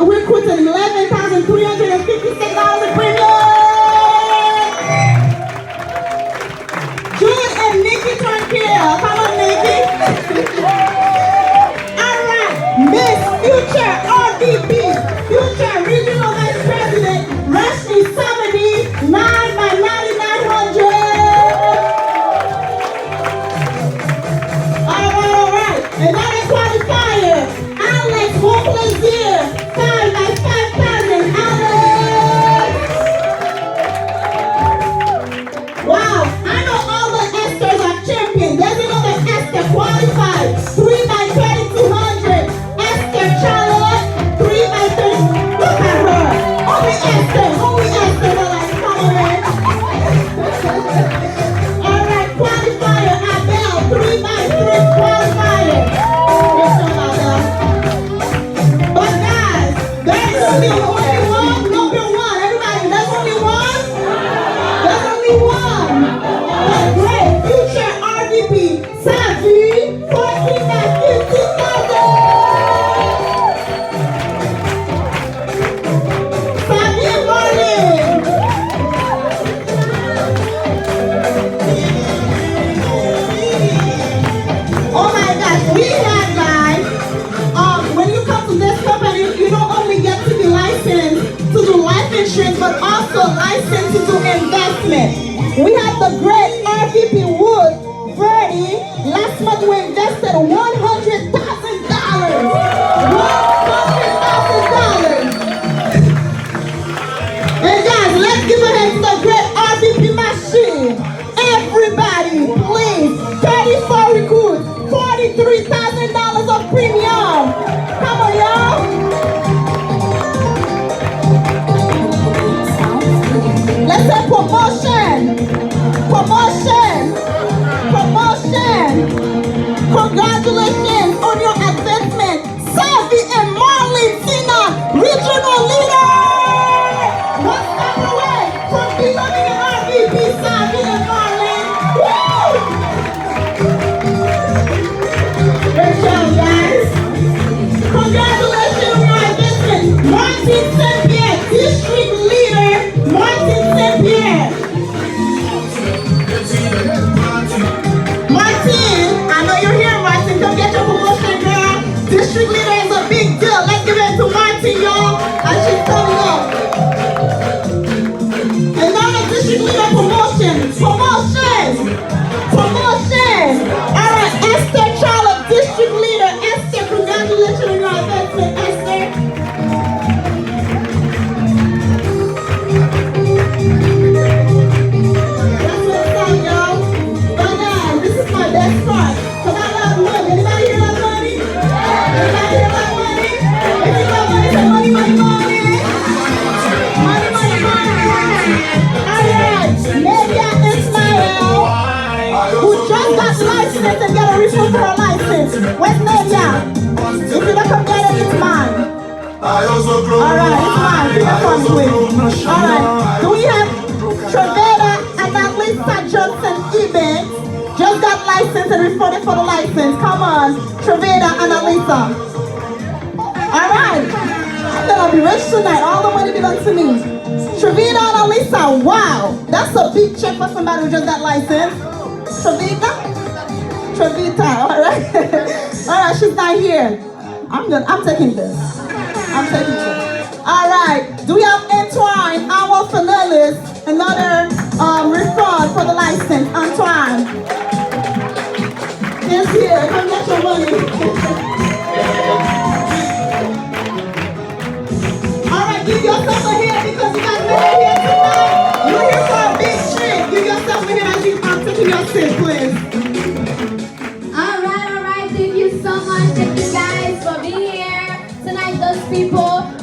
recruited $11,356 in premium. June and Nikki Tranquil. Come on, Nikki. All right. Miss Future RDP, Future Regional Vice President, Rashmi Samadi, 9 by 9,900. All right. Another qualifier, Alex Womplaisir, 5 by 5,000. Alex. Wow. I know all the Esters are champions. There's another Esther qualified, 3 by 3,200. Esther Charlotte, 3 by 30. Look at her. Only Esther are like, come on, man. All right, qualifier, Abel, 3 by 3 qualifier. Good job, Abel. But guys, there's only one, number one. Everybody, there's only one? There's only one. The great future RDP, Savi, 14 by 50,000. Savi and Marlin. Oh my gosh, we have guys. When you come to this company, you don't only get to be licensed to do life insurance, but also licensed to do investment. We have the great RVP Wood, Verdi. Last month we invested $100,000. $100,000. And guys, let's give a hand to the great RVP machine. Everybody, please. 34 recruits, $43,000 of premium. Come on, y'all. Let's say promotion. Promotion. Promotion. Congratulations on your advancement. Savi and Marlin Tina, regional leader. One step away from becoming an RVP, Savi and Marlin. Woo! Great job, guys. Congratulations on your advancement. Martin St. Pierre, district leader. Martin St. Pierre. Martin, I know you're here, Martin. Come get your promotion, girl. District leader is a big deal. Let's give it to Martin, y'all. As she's coming up. And now the district leader promotion. Promotion. Promotion. All right, Esther Charlotte, district leader. Esther, congratulations on your advancement, Esther. That's what's up, y'all. But guys, this is my best part. Because I love money. Anybody here love money? Anybody here love money? If you love money, say money, money, money. Money, money, money. All right, Media Ismail, who just got licensed and got a refund for her license. Where's Media? If you don't come get it, it's mine. All right, it's mine. Keep it funny, please. All right, do we have Treveda and Lisa Johnson Ebens? Just got licensed and refunded for the license. Come on, Treveda and Alisa. All right, I'm gonna be rich tonight. All the money belongs to me. Treveda and Alisa, wow, that's a big check for somebody who just got licensed. Trevita, all right. All right, she's not here. I'm taking this. I'm taking this. All right, do we have Antoine, our finalist, another refund for the license? Antoine. He's here, come get your money. All right, give yourself a hand because you got many here tonight. You're here for a big treat. Give yourself a hand as you are taking your seat, please. All right. Thank you so much. Thank you guys for being here tonight.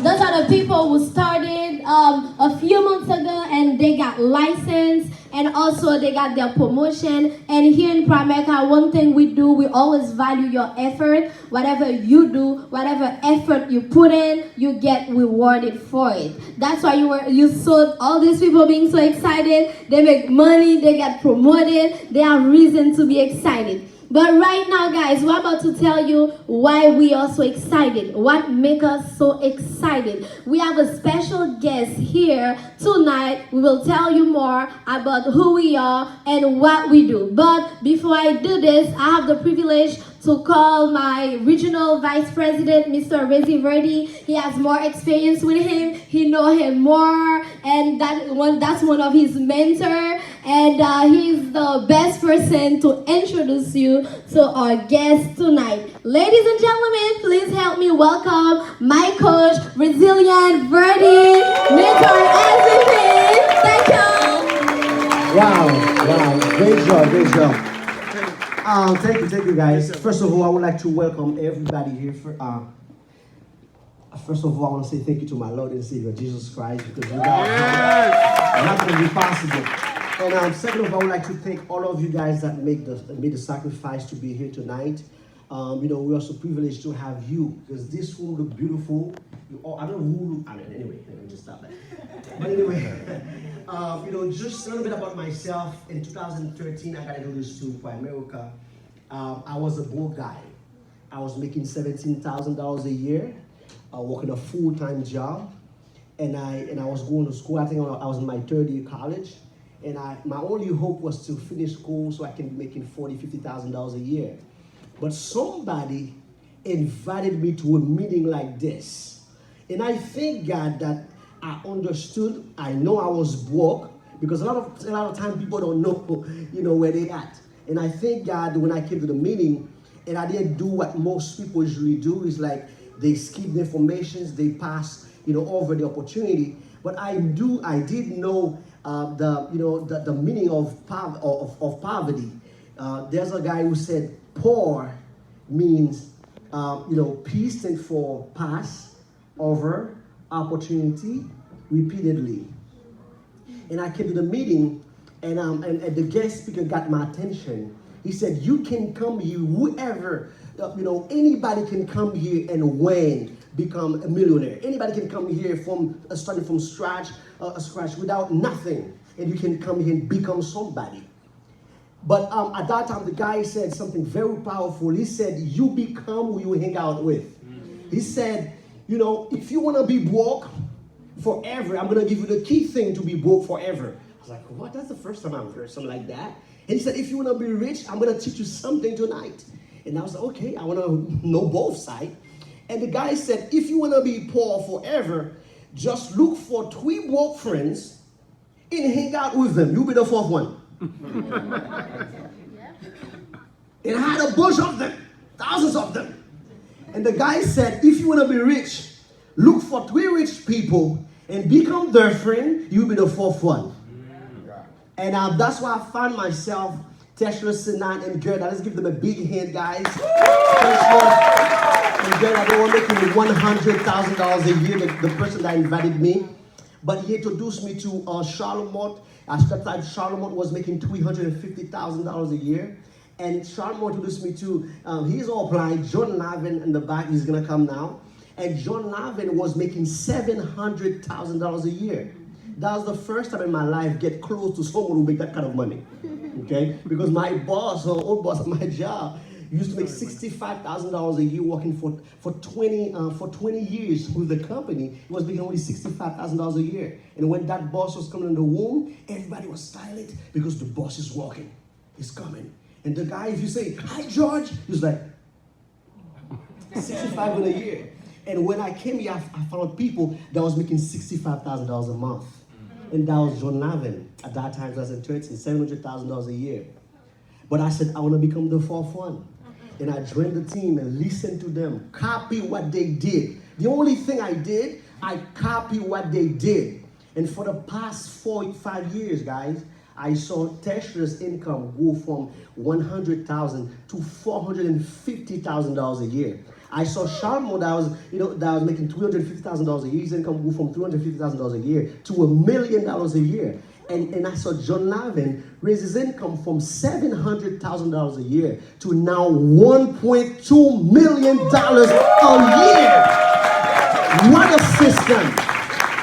Those are the people who started a few months ago and they got licensed and also they got their promotion. And here in Primerica, one thing we do, we always value your effort. Whatever you do, whatever effort you put in, you get rewarded for it. That's why you saw all these people being so excited. They make money, they get promoted, they have reason to be excited. But right now, guys, we're about to tell you why we are so excited. What makes us so excited? We have a special guest here tonight. We will tell you more about who we are and what we do. But before I do this, I have the privilege to call my regional vice president, Mr. Rezi Verdi. He has more experience with him. He knows him more, and that's one of his mentors. And he's the best person to introduce you to our guest tonight. Ladies and gentlemen, please help me welcome my coach, Resilient Verdi, mentor MVP. Thank you. Wow, great job. Thank you guys. First of all, I would like to welcome everybody here. First of all, I want to say thank you to my Lord and Savior, Jesus Christ, because without him, nothing would be possible. And second of all, I would like to thank all of you guys that made the sacrifice to be here tonight. We are so privileged to have you, because this room look beautiful. I don't know who. Anyway, let me just stop that. But anyway, just a little bit about myself. In 2013, I got introduced to America. I was a broke guy. I was making $17,000 a year, working a full-time job, and I was going to school. I think I was in my third year college, and my only hope was to finish school so I can be making $50,000 a year. But somebody invited me to a meeting like this, and I thank God that I understood. I know I was broke, because a lot of time people don't know, where they at. And I thank God when I came to the meeting, and I didn't do what most people usually do, is like they skip the information, they pass, over the opportunity. But I did know the meaning of poverty. There's a guy who said poor means peace stands for pass, over, opportunity, repeatedly. And I came to the meeting, and the guest speaker got my attention. He said, "You can come here, whoever, anybody can come here and win, become a millionaire. Anybody can come here starting from scratch without nothing, and you can come here and become somebody." But at that time, the guy said something very powerful. He said, "You become who you hang out with." He said, if you want to be broke forever, I'm going to give you the key thing to be broke forever. I was like, what? That's the first time I've heard something like that. And he said, if you want to be rich, I'm going to teach you something tonight. And I was like, okay, I want to know both sides. And the guy said, if you want to be poor forever, just look for 3 broke friends and hang out with them. You'll be the 4th one. And I had a bunch of them, thousands of them. And the guy said, if you want to be rich, look for 3 rich people and become their friend. You'll be the 4th one. And that's why I found myself, Tesla, Sinan, and Gerda. Let's give them a big hand, guys. Tesla and Gerda, they were making $100,000 a year, the person that invited me. But he introduced me to Charlotte. At that time, Charlotte was making $350,000 a year. And Charlotte introduced me to, he's all blind, Jon Lavine in the back, he's gonna come now. And Jon Lavine was making $700,000 a year. That was the first time in my life get close to someone who make that kind of money, okay? Because my boss, or old boss at my job, used to make $65,000 a year working for 20 years with the company. He was making only $65,000 a year. And when that boss was coming in the room, everybody was silent because the boss is walking, he's coming. And the guy, if you say, "Hi, George," he's like, 65 in a year. And when I came here, I found people that was making $65,000 a month. And that was Jon Lavine. At that time, 2013, $700,000 a year. But I said, I want to become the 4th one. And I joined the team and listened to them, copy what they did. The only thing I did, I copied what they did. And for the past 4 or 5 years, guys, I saw Tesla's income go from $100,000 to $450,000 a year. I saw Sharmo that was making $250,000 a year. His income grew from $250,000 a year to $1 million a year. And I saw Jon Lavine raise his income from $700,000 a year to now $1.2 million a year. What a system.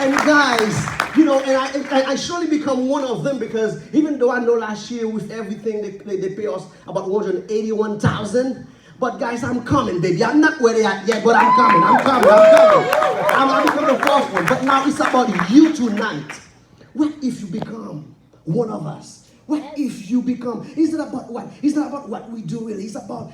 And guys, You know, and I surely become one of them because even though I know last year with everything they pay us about 181,000. But guys, I'm coming, baby. I'm not where they at yet, but I'm coming. I'm becoming the first one. But now it's about you tonight. What if you become one of us? What if you become, it's not about what? It's not about what we do really. It's about,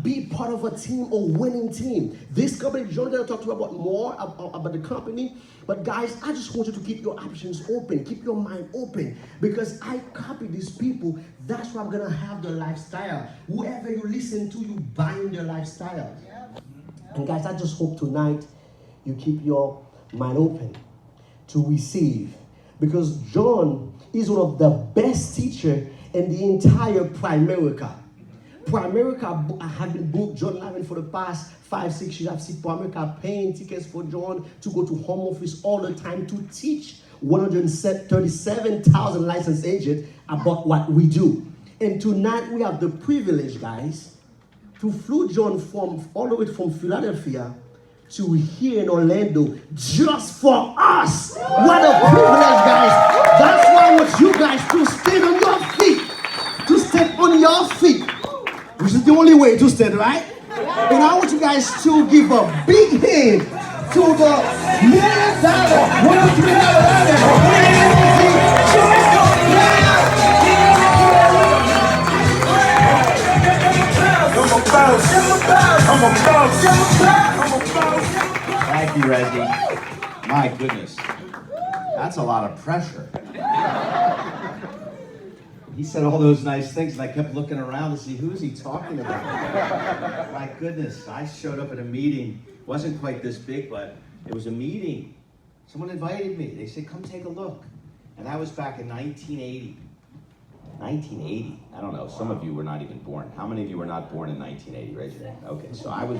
be part of a team, a winning team. This company, Jon going to talk to you about more about the company. But guys, I just want you to keep your options open. Keep your mind open. Because I copy these people. That's why I'm going to have the lifestyle. Whoever you listen to, you buying their lifestyle. And guys, I just hope tonight you keep your mind open to receive. Because Jon is one of the best teachers in the entire Primerica. Primerica, I have been booked Jon Lavine for the past 5-6 years. I've seen Primerica paying tickets for Jon to go to home office all the time to teach 137,000 licensed agents about what we do. And tonight we have the privilege, guys, to flew Jon all the way from Philadelphia to here in Orlando just for us. What a privilege, guys. That's why I want you guys to stand on your feet. To stand on your feet. Which is the only way to stand, right? And I want you guys to give a big hand to the $1 million, $1 Thank you, Reggie. My goodness. That's a lot of pressure. He said all those nice things, and I kept looking around to see who's he talking about. My goodness, I showed up at a meeting. It wasn't quite this big, but it was a meeting. Someone invited me. They said, come take a look. And that was back in 1980. 1980. I don't know. Some of you were not even born. How many of you were not born in 1980? Raise your hand. Okay, so I was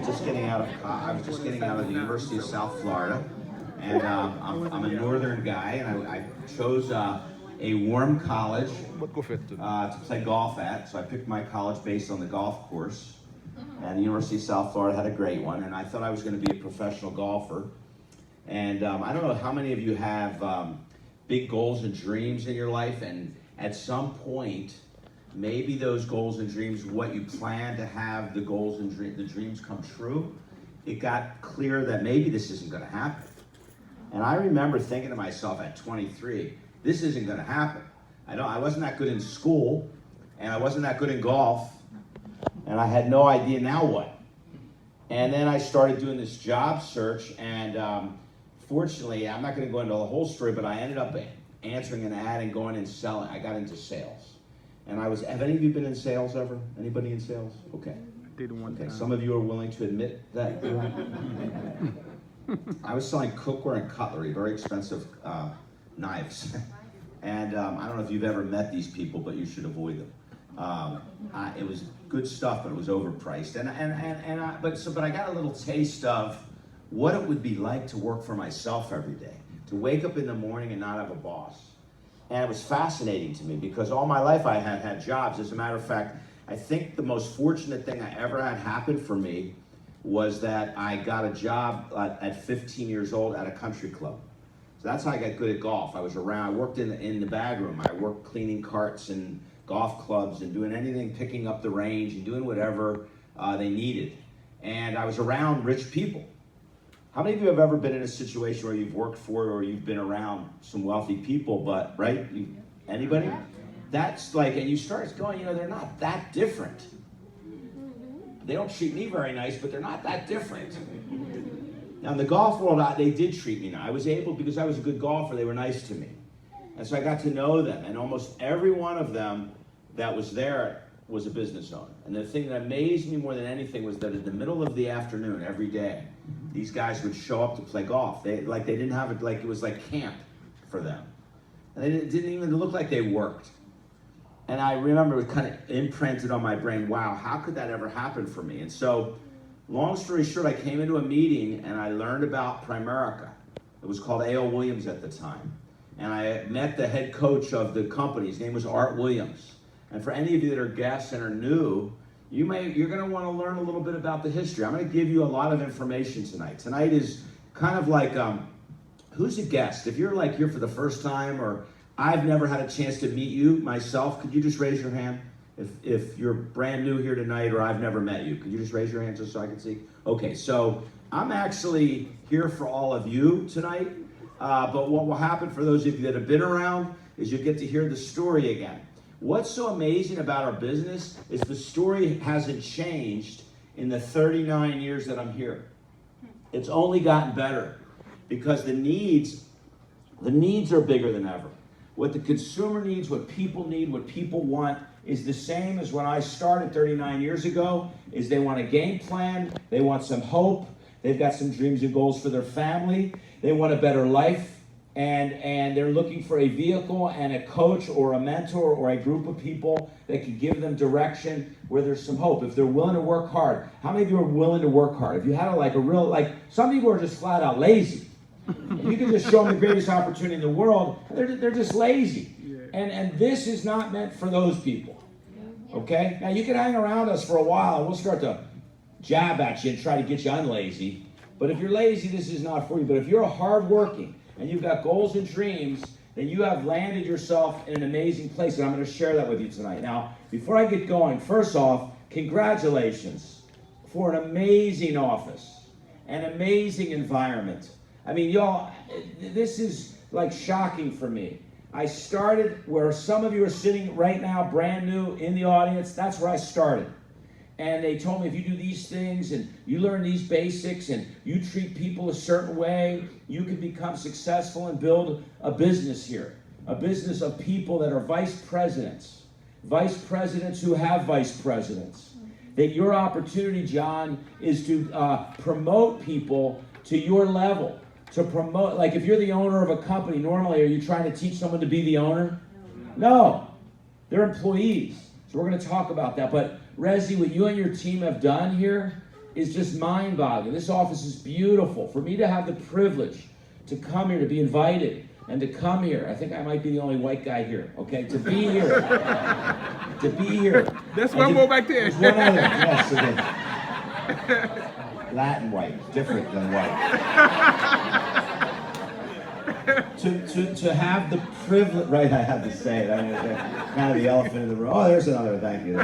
just getting out of the University of South Florida, and I'm a northern guy, and I chose a warm college to play golf at. So I picked my college based on the golf course, and the University of South Florida had a great one, and I thought I was going to be a professional golfer. And I don't know how many of you have big goals and dreams in your life, and at some point, maybe those goals and dreams, what you plan to have, the goals and the dreams come true, it got clear that maybe this isn't going to happen. And I remember thinking to myself at 23, this isn't going to happen. I wasn't that good in school, and I wasn't that good in golf, and I had no idea now what. And then I started doing this job search, and fortunately, I'm not going to go into the whole story, but I ended up answering an ad and going and selling. I got into sales. And have any of you been in sales ever? Anybody in sales? Okay. Okay, some of you are willing to admit that. I was selling cookware and cutlery, very expensive knives. And I don't know if you've ever met these people, but you should avoid them. It was good stuff, but it was overpriced. But I got a little taste of what it would be like to work for myself every day, to wake up in the morning and not have a boss. And it was fascinating to me because all my life I had jobs. As a matter of fact, I think the most fortunate thing I ever had happen for me was that I got a job at 15 years old at a country club. So that's how I got good at golf. I was around, I worked in the bag room. I worked cleaning carts and golf clubs and doing anything, picking up the range and doing whatever they needed. And I was around rich people. How many of you have ever been in a situation where you've worked for or you've been around some wealthy people, but, right? Anybody? That's like, and you start going, they're not that different. They don't treat me very nice, but they're not that different. Now in the golf world, they did treat me nice. I was able, because I was a good golfer, they were nice to me. And so I got to know them, and almost every one of them that was there was a business owner. And the thing that amazed me more than anything was that in the middle of the afternoon, every day, these guys would show up to play golf. They didn't have it, like it was like camp for them. And they didn't even look like they worked. And I remember it was kind of imprinted on my brain, wow, how could that ever happen for me? And so, long story short, I came into a meeting and I learned about Primerica. It was called A.O. Williams at the time. And I met the head coach of the company. His name was Art Williams. And for any of you that are guests and are new, you're going to want to learn a little bit about the history. I'm going to give you a lot of information tonight. Tonight is kind of like who's a guest? If you're like here for the first time, or I've never had a chance to meet you myself, could you just raise your hand? If you're brand new here tonight, or I've never met you, could you just raise your hand just so I can see? Okay, so I'm actually here for all of you tonight, but what will happen for those of you that have been around is you'll get to hear the story again. What's so amazing about our business is the story hasn't changed in the 39 years that I'm here. It's only gotten better because the needs are bigger than ever. What the consumer needs, what people need, what people want is the same as when I started 39 years ago, is they want a game plan, they want some hope, they've got some dreams and goals for their family, they want a better life, and they're looking for a vehicle and a coach or a mentor or a group of people that can give them direction where there's some hope. If they're willing to work hard, how many of you are willing to work hard? If you had some people are just flat out lazy. You can just show them the greatest opportunity in the world. They're just lazy. And this is not meant for those people. Okay? Now, you can hang around us for a while, and we'll start to jab at you and try to get you unlazy. But if you're lazy, this is not for you. But if you're hardworking and you've got goals and dreams, then you have landed yourself in an amazing place. And I'm going to share that with you tonight. Now, before I get going, first off, congratulations for an amazing office, an amazing environment. I mean, y'all, this is like shocking for me. I started where some of you are sitting right now, brand new in the audience. That's where I started. And they told me if you do these things and you learn these basics and you treat people a certain way, you can become successful and build a business here. A business of people that are vice presidents who have vice presidents. That your opportunity, John, is to promote people to your level. To promote, like if you're the owner of a company, normally are you trying to teach someone to be the owner? No. They're employees. So we're going to talk about that. But Rezi, what you and your team have done here is just mind-boggling. This office is beautiful. For me to have the privilege to come here, to be invited, and to come here, I think I might be the only white guy here, okay? To be here. To be here. There's one more back there. There's one other. Yes, okay. Latin white, different than white. to have the privilege, right? I have to say it. I mean, kind of the elephant in the room. Oh, there's another. Thank you.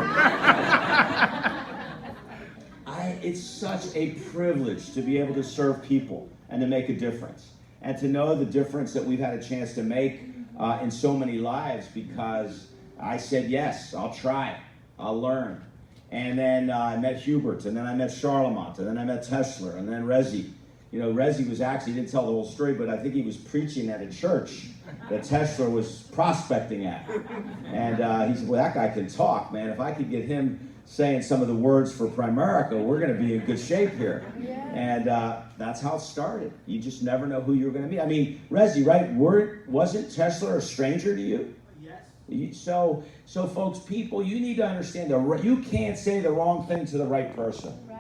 It's such a privilege to be able to serve people and to make a difference, and to know the difference that we've had a chance to make in so many lives. Because I said yes, I'll try, I'll learn. And then I met Hubert, and then I met Charlemont, and then I met Tesler, and then Rezi. You know, Rezi was actually, he didn't tell the whole story, but I think he was preaching at a church that Tesler was prospecting at. And he said, well, that guy can talk, man. If I could get him saying some of the words for Primerica, we're going to be in good shape here. Yeah. And that's how it started. You just never know who you're going to meet. I mean, Rezi, right? Wasn't Tesler a stranger to you? So folks, people, you need to understand that you can't say the wrong thing to the right person. Right.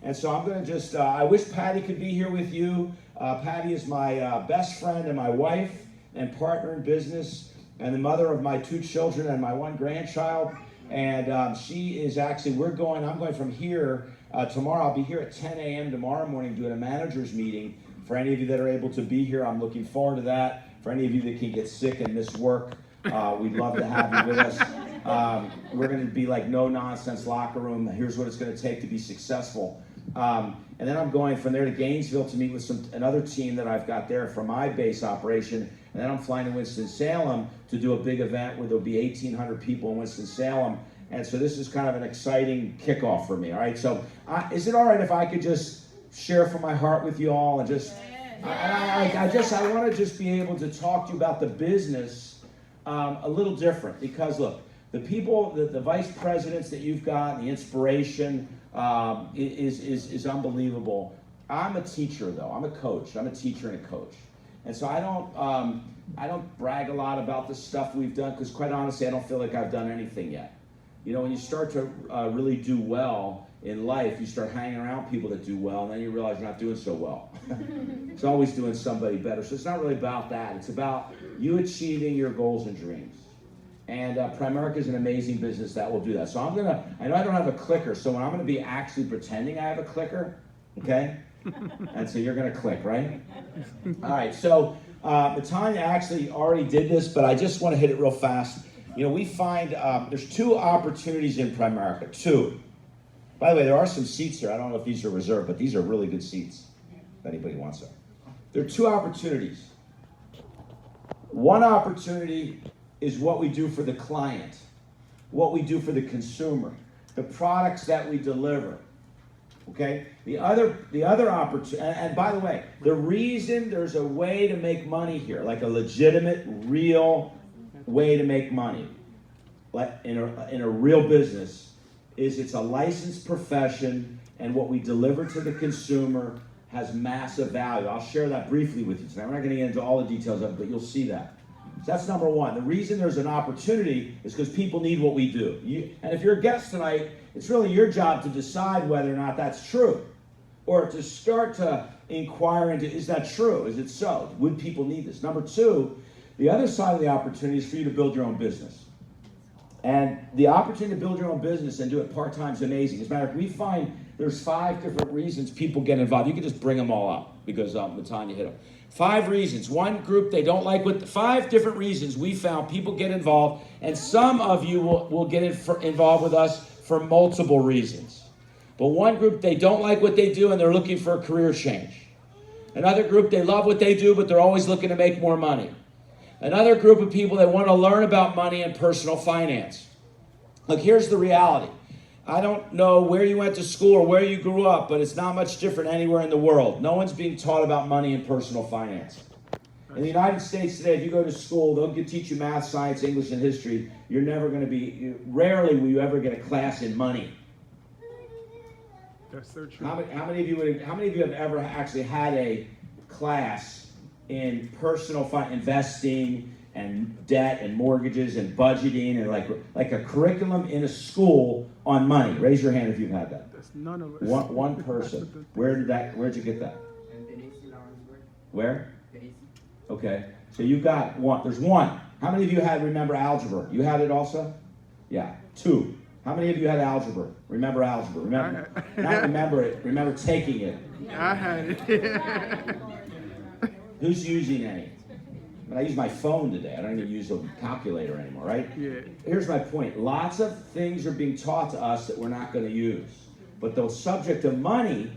And so I'm going to just, I wish Patty could be here with you. Patty is my best friend and my wife and partner in business and the mother of my 2 children and my 1 grandchild. And she is actually, I'm going from here tomorrow. I'll be here at 10 a.m. tomorrow morning doing a manager's meeting. For any of you that are able to be here, I'm looking forward to that. For any of you that can get sick and miss work, we'd love to have you with us. We're going to be like no-nonsense locker room. Here's what it's going to take to be successful. And then I'm going from there to Gainesville to meet with another team that I've got there for my base operation. And then I'm flying to Winston-Salem to do a big event where there'll be 1,800 people in Winston-Salem. And so this is kind of an exciting kickoff for me. All right. So is it all right if I could just share from my heart with you all and just, I want to just be able to talk to you about the business a little different, because look, the people, the vice presidents that you've got, the inspiration is unbelievable. I'm a teacher though. I'm a coach. I'm a teacher and a coach. And so I don't brag a lot about the stuff we've done, because quite honestly, I don't feel like I've done anything yet. You know, when you start to really do well in life, you start hanging around people that do well, and then you realize you're not doing so well. It's always doing somebody better. So it's not really about that. It's about you achieving your goals and dreams. And Primerica is an amazing business that will do that. So I know I don't have a clicker, so when I'm going to be actually pretending I have a clicker, okay? And so you're going to click, right? All right, so Tanya actually already did this, but I just want to hit it real fast. You know, we find there's 2 opportunities in Primerica. 2. By the way, there are some seats here. I don't know if these are reserved, but these are really good seats, if anybody wants them. There are 2 opportunities. One opportunity is what we do for the client, what we do for the consumer, the products that we deliver. Okay? The other opportunity, and by the way, the reason there's a way to make money here, like a legitimate, real way to make money, like in a real business, is it's a licensed profession, and what we deliver to the consumer has massive value. I'll share that briefly with you tonight. We're not going to get into all the details of it, but you'll see that. So that's number one. The reason there's an opportunity is because people need what we do. And if you're a guest tonight, it's really your job to decide whether or not that's true, or to start to inquire into, is that true? Is it so? Would people need this? Number 2, the other side of the opportunity is for you to build your own business. And the opportunity to build your own business and do it part-time is amazing. As a matter of fact, we find there's 5 different reasons people get involved. You can just bring them all up because Tanya hit them. 5 reasons. One group, they don't like what, 5 different reasons we found people get involved, and some of you will get involved with us for multiple reasons. But one group, they don't like what they do and they're looking for a career change. Another group, they love what they do, but they're always looking to make more money. Another group of people that want to learn about money and personal finance. Look, here's the reality. I don't know where you went to school or where you grew up, but it's not much different anywhere in the world. No one's being taught about money and personal finance. In the United States today, if you go to school, they'll teach you math, science, English, and history. You're never going to be, rarely will you ever get a class in money. That's so true. How many of you have ever actually had a class in personal investing and debt and mortgages and budgeting and like a curriculum in a school on money? Raise your hand if you've had that. That's none of us. One person. Where'd you get that? Where? Okay. So you've got one. There's one. How many of you remember algebra? You had it also? Yeah. 2. How many of you had algebra? Remember algebra? Not remember it. Remember taking it. I had it. Who's using any? I use my phone today. I don't even use a calculator anymore, right? Yeah. Here's my point. Lots of things are being taught to us that we're not going to use. But the subject of money,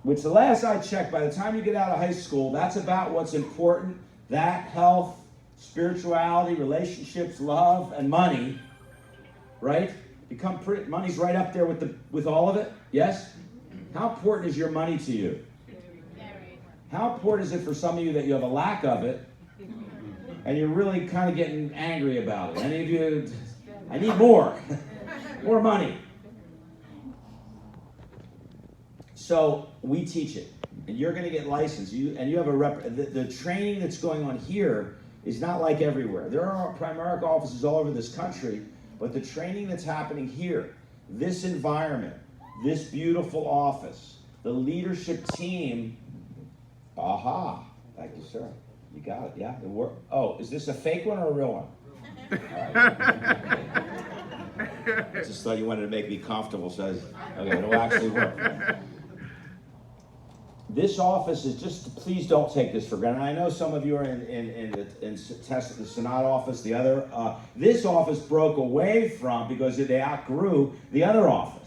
which the last I checked, by the time you get out of high school, that's about what's important. That, health, spirituality, relationships, love, and money, right? Money's right up there with all of it. Yes? How important is your money to you? How important is it for some of you that you have a lack of it and you're really kind of getting angry about it? Any of you, I need more, more money. So we teach it, and you're going to get licensed. You have the training that's going on here is not like everywhere. There are Primerica offices all over this country, but the training that's happening here, this environment, this beautiful office, the leadership team. Aha! Thank you, sir. You got it. Yeah. Oh, is this a fake one or a real one? All right. I just thought you wanted to make me comfortable, so okay, it'll actually work. This office is just, please don't take this for granted. I know some of you are in the Senate office, the other. This office broke away from, because they outgrew the other office.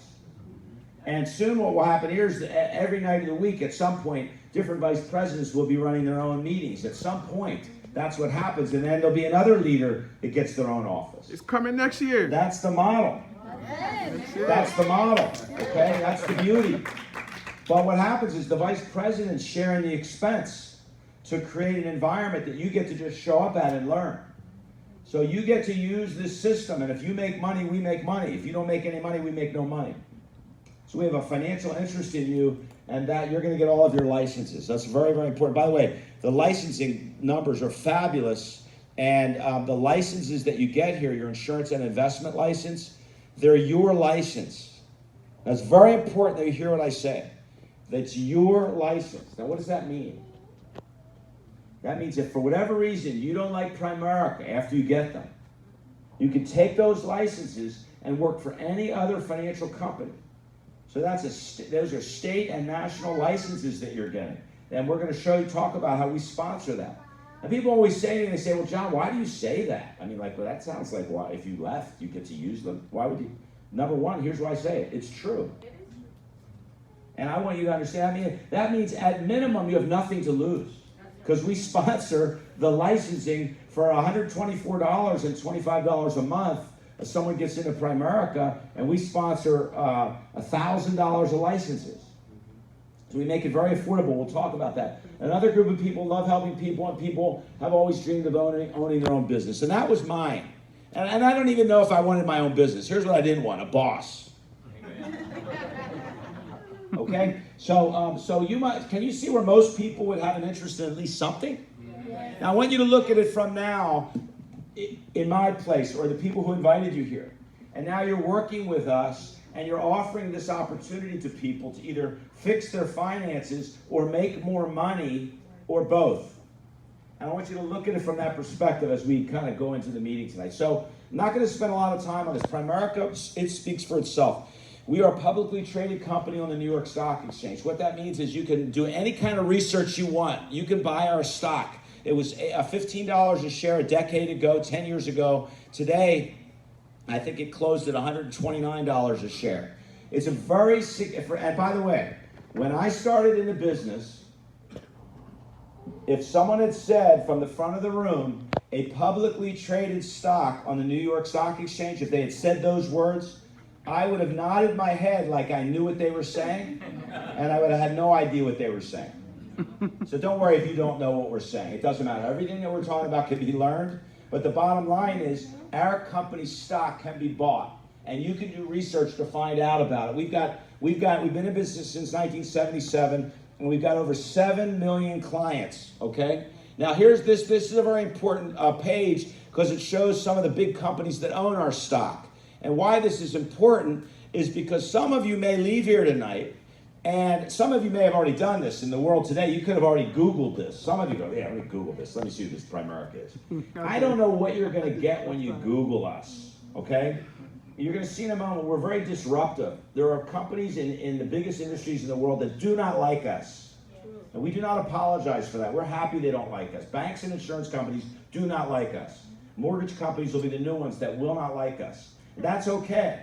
And soon what will happen here is that every night of the week, at some point, different vice presidents will be running their own meetings. At some point, that's what happens. And then there'll be another leader that gets their own office. It's coming next year. That's the model. That's the model. Okay? That's the beauty. But what happens is the vice president's sharing the expense to create an environment that you get to just show up at and learn. So you get to use this system, and if you make money, we make money. If you don't make any money, we make no money. So we have a financial interest in you, and that you're going to get all of your licenses. That's very, very important. By the way, the licensing numbers are fabulous, and the licenses that you get here, your insurance and investment license, they're your license. That's very important that you hear what I say. That's your license. Now, what does that mean? That means if for whatever reason you don't like Primerica after you get them, you can take those licenses and work for any other financial company. So those are state and national licenses that you're getting. And we're going to talk about how we sponsor that. And people always say to me, they say, well, John, why do you say that? I mean, like, well, that sounds like, why, if you left, you get to use them. Why would you? Number one, here's why I say it. It's true. And I want you to understand, that means at minimum, you have nothing to lose. Because we sponsor the licensing for $124 and $25 a month. If someone gets into Primerica, and we sponsor $1,000 of licenses. So we make it very affordable. We'll talk about that. Another group of people love helping people, and people have always dreamed of owning their own business. And that was mine. And I don't even know if I wanted my own business. Here's what I didn't want: a boss. Okay? So can you see where most people would have an interest in at least something? Now I want you to look at it from now in my place, or the people who invited you here. And now you're working with us, and you're offering this opportunity to people to either fix their finances or make more money, or both. And I want you to look at it from that perspective as we kind of go into the meeting tonight. So I'm not going to spend a lot of time on this. Primerica, it speaks for itself. We are a publicly traded company on the New York Stock Exchange. What that means is you can do any kind of research you want. You can buy our stock. It was $15 a share a decade ago, 10 years ago. Today, I think it closed at $129 a share. It's a very, and by the way, when I started in the business, if someone had said from the front of the room, a publicly traded stock on the New York Stock Exchange, if they had said those words, I would have nodded my head like I knew what they were saying, and I would have had no idea what they were saying. So don't worry if you don't know what we're saying. It doesn't matter. Everything that we're talking about can be learned, but the bottom line is our company's stock can be bought, and you can do research to find out about it. We've been in business since 1977, and we've got over 7 million clients, okay? Now here's this is a very important page, because it shows some of the big companies that own our stock. And why this is important is because some of you may leave here tonight, and some of you may have already done this in the world today. You could have already Googled this. Some of you go, yeah, let me Google this. Let me see who this Primerica is. I don't know what you're going to get when you Google us, okay? You're going to see in a moment, we're very disruptive. There are companies in the biggest industries in the world that do not like us. And we do not apologize for that. We're happy they don't like us. Banks and insurance companies do not like us. Mortgage companies will be the new ones that will not like us. That's okay.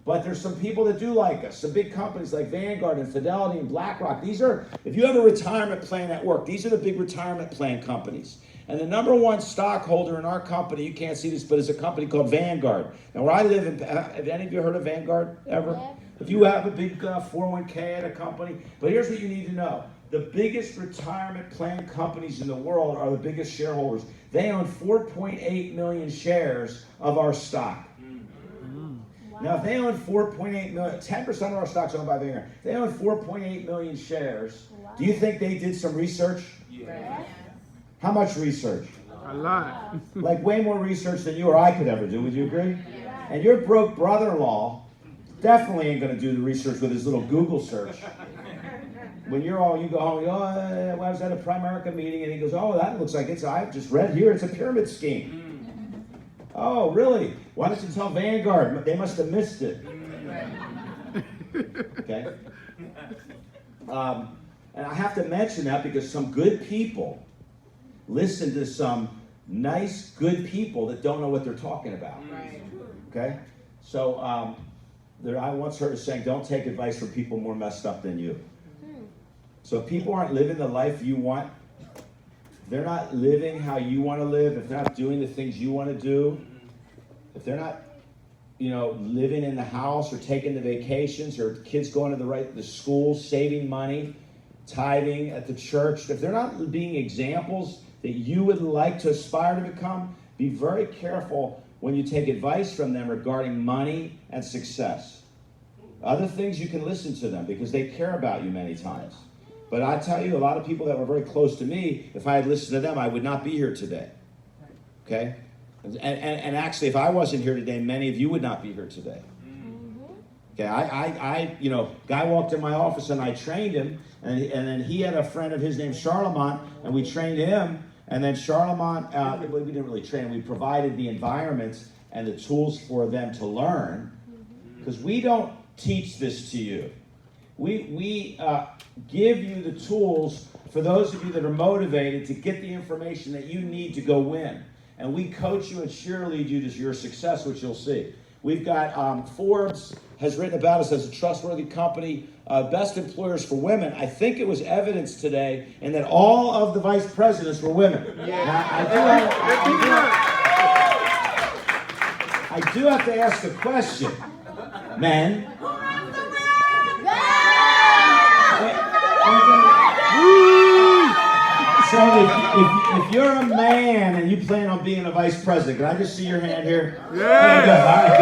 But there's some people that do like us. Some big companies like Vanguard and Fidelity and BlackRock. These are, if you have a retirement plan at work, these are the big retirement plan companies. And the number one stockholder in our company, you can't see this, but it's a company called Vanguard. Now where I live in, have any of you heard of Vanguard ever? Yeah. If you have a big 401k at a company, but here's what you need to know. The biggest retirement plan companies in the world are the biggest shareholders. They own 4.8 million shares of our stock. Now, if they own 4.8 million, 10% of our stock's owned by Vanguard. They own 4.8 million shares. Do you think they did some research? Yeah. How much research? A lot. Like way more research than you or I could ever do. Would you agree? Yeah. And your broke brother-in-law definitely ain't going to do the research with his little Google search. When you go home, you go, I was at a Primerica meeting, and he goes, oh, that looks like I've just read here, it's a pyramid scheme. Oh, really? Why don't you tell Vanguard? They must have missed it. Okay? And I have to mention that because some good people listen to some nice, good people that don't know what they're talking about. Okay? So I once heard a saying, don't take advice from people more messed up than you. So if people aren't living the life you want, they're not living how you want to live, if they're not doing the things you want to do, if they're not, living in the house or taking the vacations or kids going to the school, saving money, tithing at the church, if they're not being examples that you would like to aspire to become, be very careful when you take advice from them regarding money and success. Other things you can listen to them because they care about you many times. But I tell you, a lot of people that were very close to me, if I had listened to them, I would not be here today. Okay? And actually, if I wasn't here today, many of you would not be here today. Okay, guy walked in my office and I trained him, and then he had a friend of his named Charlemagne, and we trained him, and then Charlemagne, we didn't really train him, we provided the environments and the tools for them to learn, because we don't teach this to you. We give you the tools for those of you that are motivated to get the information that you need to go win. And we coach you and cheerlead you to your success, which you'll see. We've got Forbes has written about us as a trustworthy company, best employers for women. I think it was evidenced today in that all of the vice presidents were women. Yeah. Now, I do have to ask a question. Men, so if you're a man and you plan on being a vice president, can I just see your hand here? Yeah. All right,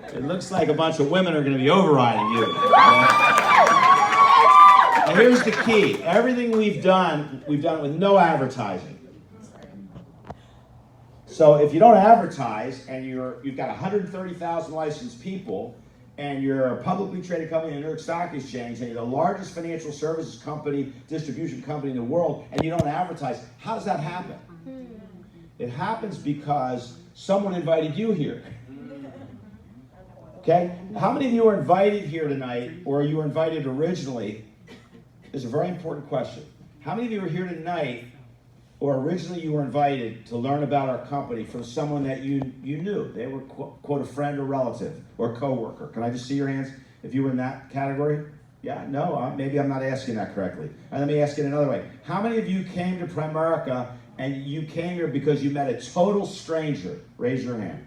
good. It looks like a bunch of women are going to be overriding you. And here's the key. Everything we've done it with no advertising. So if you don't advertise and you've got 130,000 licensed people, and you're a publicly traded company in the New York Stock Exchange, and you're the largest financial services company, distribution company in the world, and you don't advertise, how does that happen? It happens because someone invited you here. Okay? How many of you are invited here tonight, or you were invited originally? Is a very important question. How many of you are here tonight, or originally you were invited to learn about our company from someone that you knew? They were, quote, a friend or relative or coworker. Can I just see your hands if you were in that category? Yeah, no, maybe I'm not asking that correctly. And let me ask it another way. How many of you came to Primerica and you came here because you met a total stranger? Raise your hand.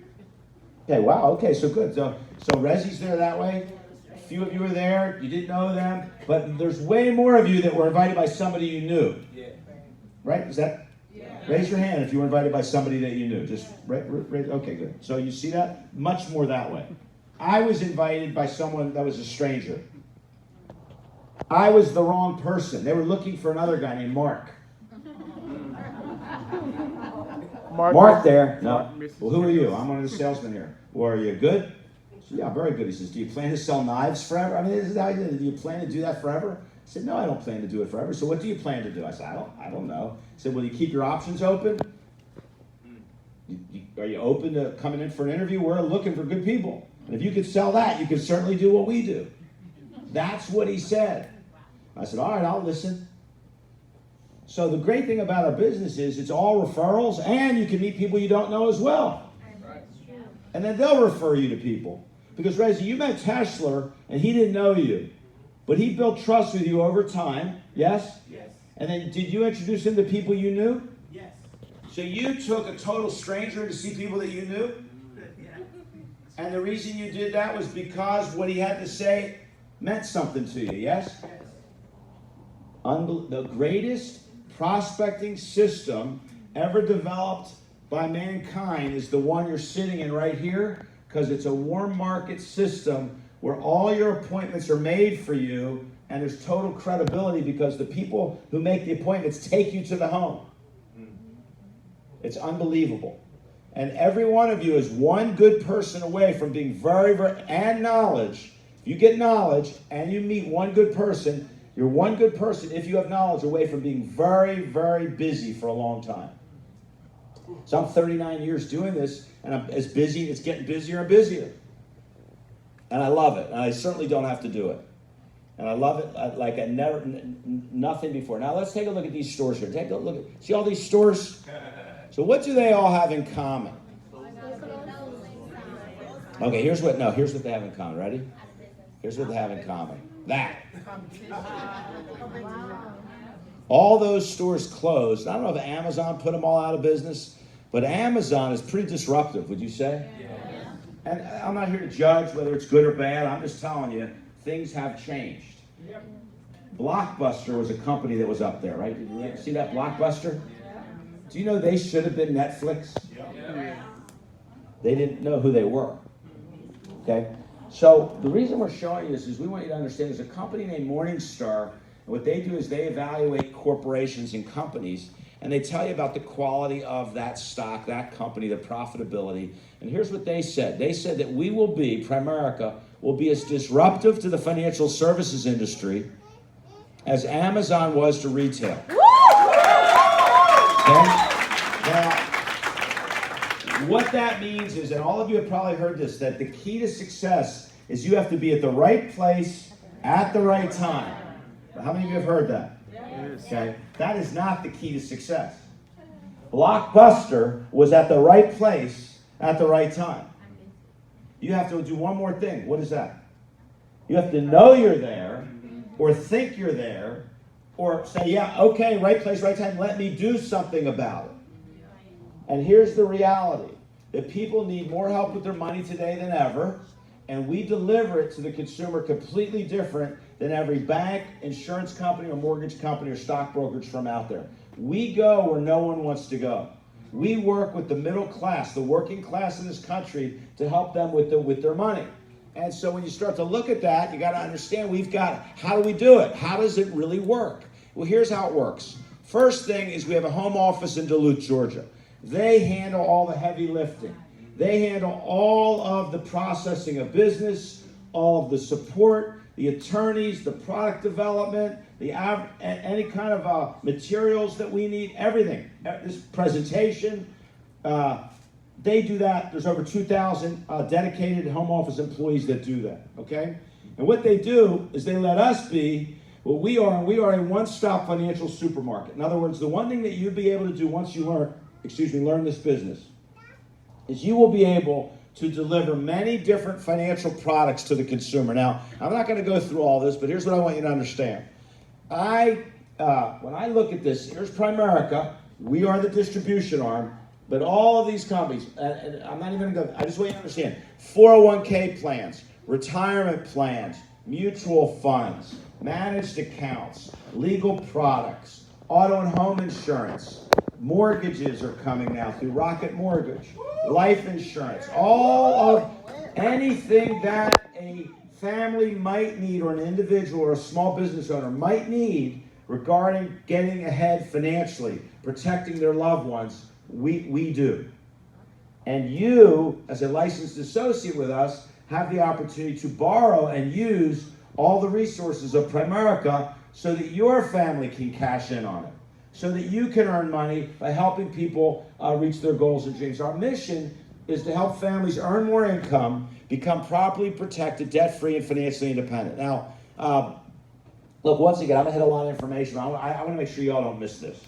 Okay, wow, okay, so good. So Reggie's there that way. A few of you were there, you didn't know them, but there's way more of you that were invited by somebody you knew. Right? Is that? Yeah. Raise your hand if you were invited by somebody that you knew. Just raise. Okay, good. So you see that? Much more that way. I was invited by someone that was a stranger. I was the wrong person. They were looking for another guy named Mark. Mark there? No. Well, who are you? I'm one of the salesmen here. Well, are you good? So, yeah, very good. He says, do you plan to sell knives forever? I mean, this is how you do you plan to do that forever? I said, no, I don't plan to do it forever. So what do you plan to do? I said, I don't know. He said, will you keep your options open? Are you open to coming in for an interview? We're looking for good people. And if you could sell that, you could certainly do what we do. That's what he said. I said, all right, I'll listen. So the great thing about our business is it's all referrals, and you can meet people you don't know as well. And then they'll refer you to people. Because, Reggie, you met Tesler, and he didn't know you. But he built trust with you over time, yes? Yes. And then did you introduce him to people you knew? Yes. So you took a total stranger to see people that you knew? Yeah. And the reason you did that was because what he had to say meant something to you, yes? Yes. The greatest prospecting system ever developed by mankind is the one you're sitting in right here, because it's a warm market system where all your appointments are made for you, and there's total credibility because the people who make the appointments take you to the home. It's unbelievable. And every one of you is one good person away from being and knowledge. If you get knowledge and you meet one good person, you're one good person, if you have knowledge, away from being very, very busy for a long time. So I'm 39 years doing this, and I'm as busy, it's getting busier and busier. And I love it. And I certainly don't have to do it. And I love it like I never, nothing before. Now let's take a look at these stores here. Take a look. See all these stores? So what do they all have in common? Okay, here's what they have in common. Ready? Here's what they have in common. That. All those stores closed. I don't know if Amazon put them all out of business, but Amazon is pretty disruptive, would you say? Yeah. And I'm not here to judge whether it's good or bad. I'm just telling you, things have changed. Yep. Blockbuster was a company that was up there, right? Did you see that Blockbuster? Yeah. Do you know they should have been Netflix? Yeah. They didn't know who they were. Okay? So the reason we're showing you this is we want you to understand there's a company named Morningstar, and what they do is they evaluate corporations and companies, and they tell you about the quality of that stock, that company, the profitability. And here's what they said. They said that we will be, Primerica, will be as disruptive to the financial services industry as Amazon was to retail. Okay? Now, What that means is, and all of you have probably heard this, that the key to success is you have to be at the right place at the right time. How many of you have heard that? Okay, that is not the key to success. Blockbuster was at the right place at the right time. You have to do one more thing. What is that? You have to know you're there, or think you're there, or say, yeah, okay, right place, right time, let me do something about it. And here's the reality, that people need more help with their money today than ever, and we deliver it to the consumer completely different than every bank, insurance company, or mortgage company, or stock brokerage firm out there. We go where no one wants to go. We work with the middle class, the working class in this country, to help them with their money. And so when you start to look at that, you got to understand how do we do it? How does it really work? Well, here's how it works. First thing is we have a home office in Duluth, Georgia. They handle all the heavy lifting. They handle all of the processing of business, all of the support, the attorneys, the product development, any kind of materials that we need, everything. This presentation, they do that. There's over 2,000 dedicated home office employees that do that, okay? And what they do is they let us be what we are, and we are a one-stop financial supermarket. In other words, the one thing that you'll be able to do once you learn this business, is you will be able to deliver many different financial products to the consumer. Now, I'm not going to go through all this, but here's what I want you to understand. When I look at this, here's Primerica. We are the distribution arm, but all of these companies, and I'm not even going to go, I just want you to understand, 401k plans, retirement plans, mutual funds, managed accounts, legal products, auto and home insurance, mortgages are coming now through Rocket Mortgage, life insurance, all of anything that a family might need, or an individual or a small business owner might need regarding getting ahead financially, protecting their loved ones, we do. And you, as a licensed associate with us, have the opportunity to borrow and use all the resources of Primerica so that your family can cash in on it, so that you can earn money by helping people reach their goals and dreams. Our mission is to help families earn more income, become properly protected, debt-free, and financially independent. Now, look, once again, I'm going to hit a lot of information. I want to make sure you all don't miss this.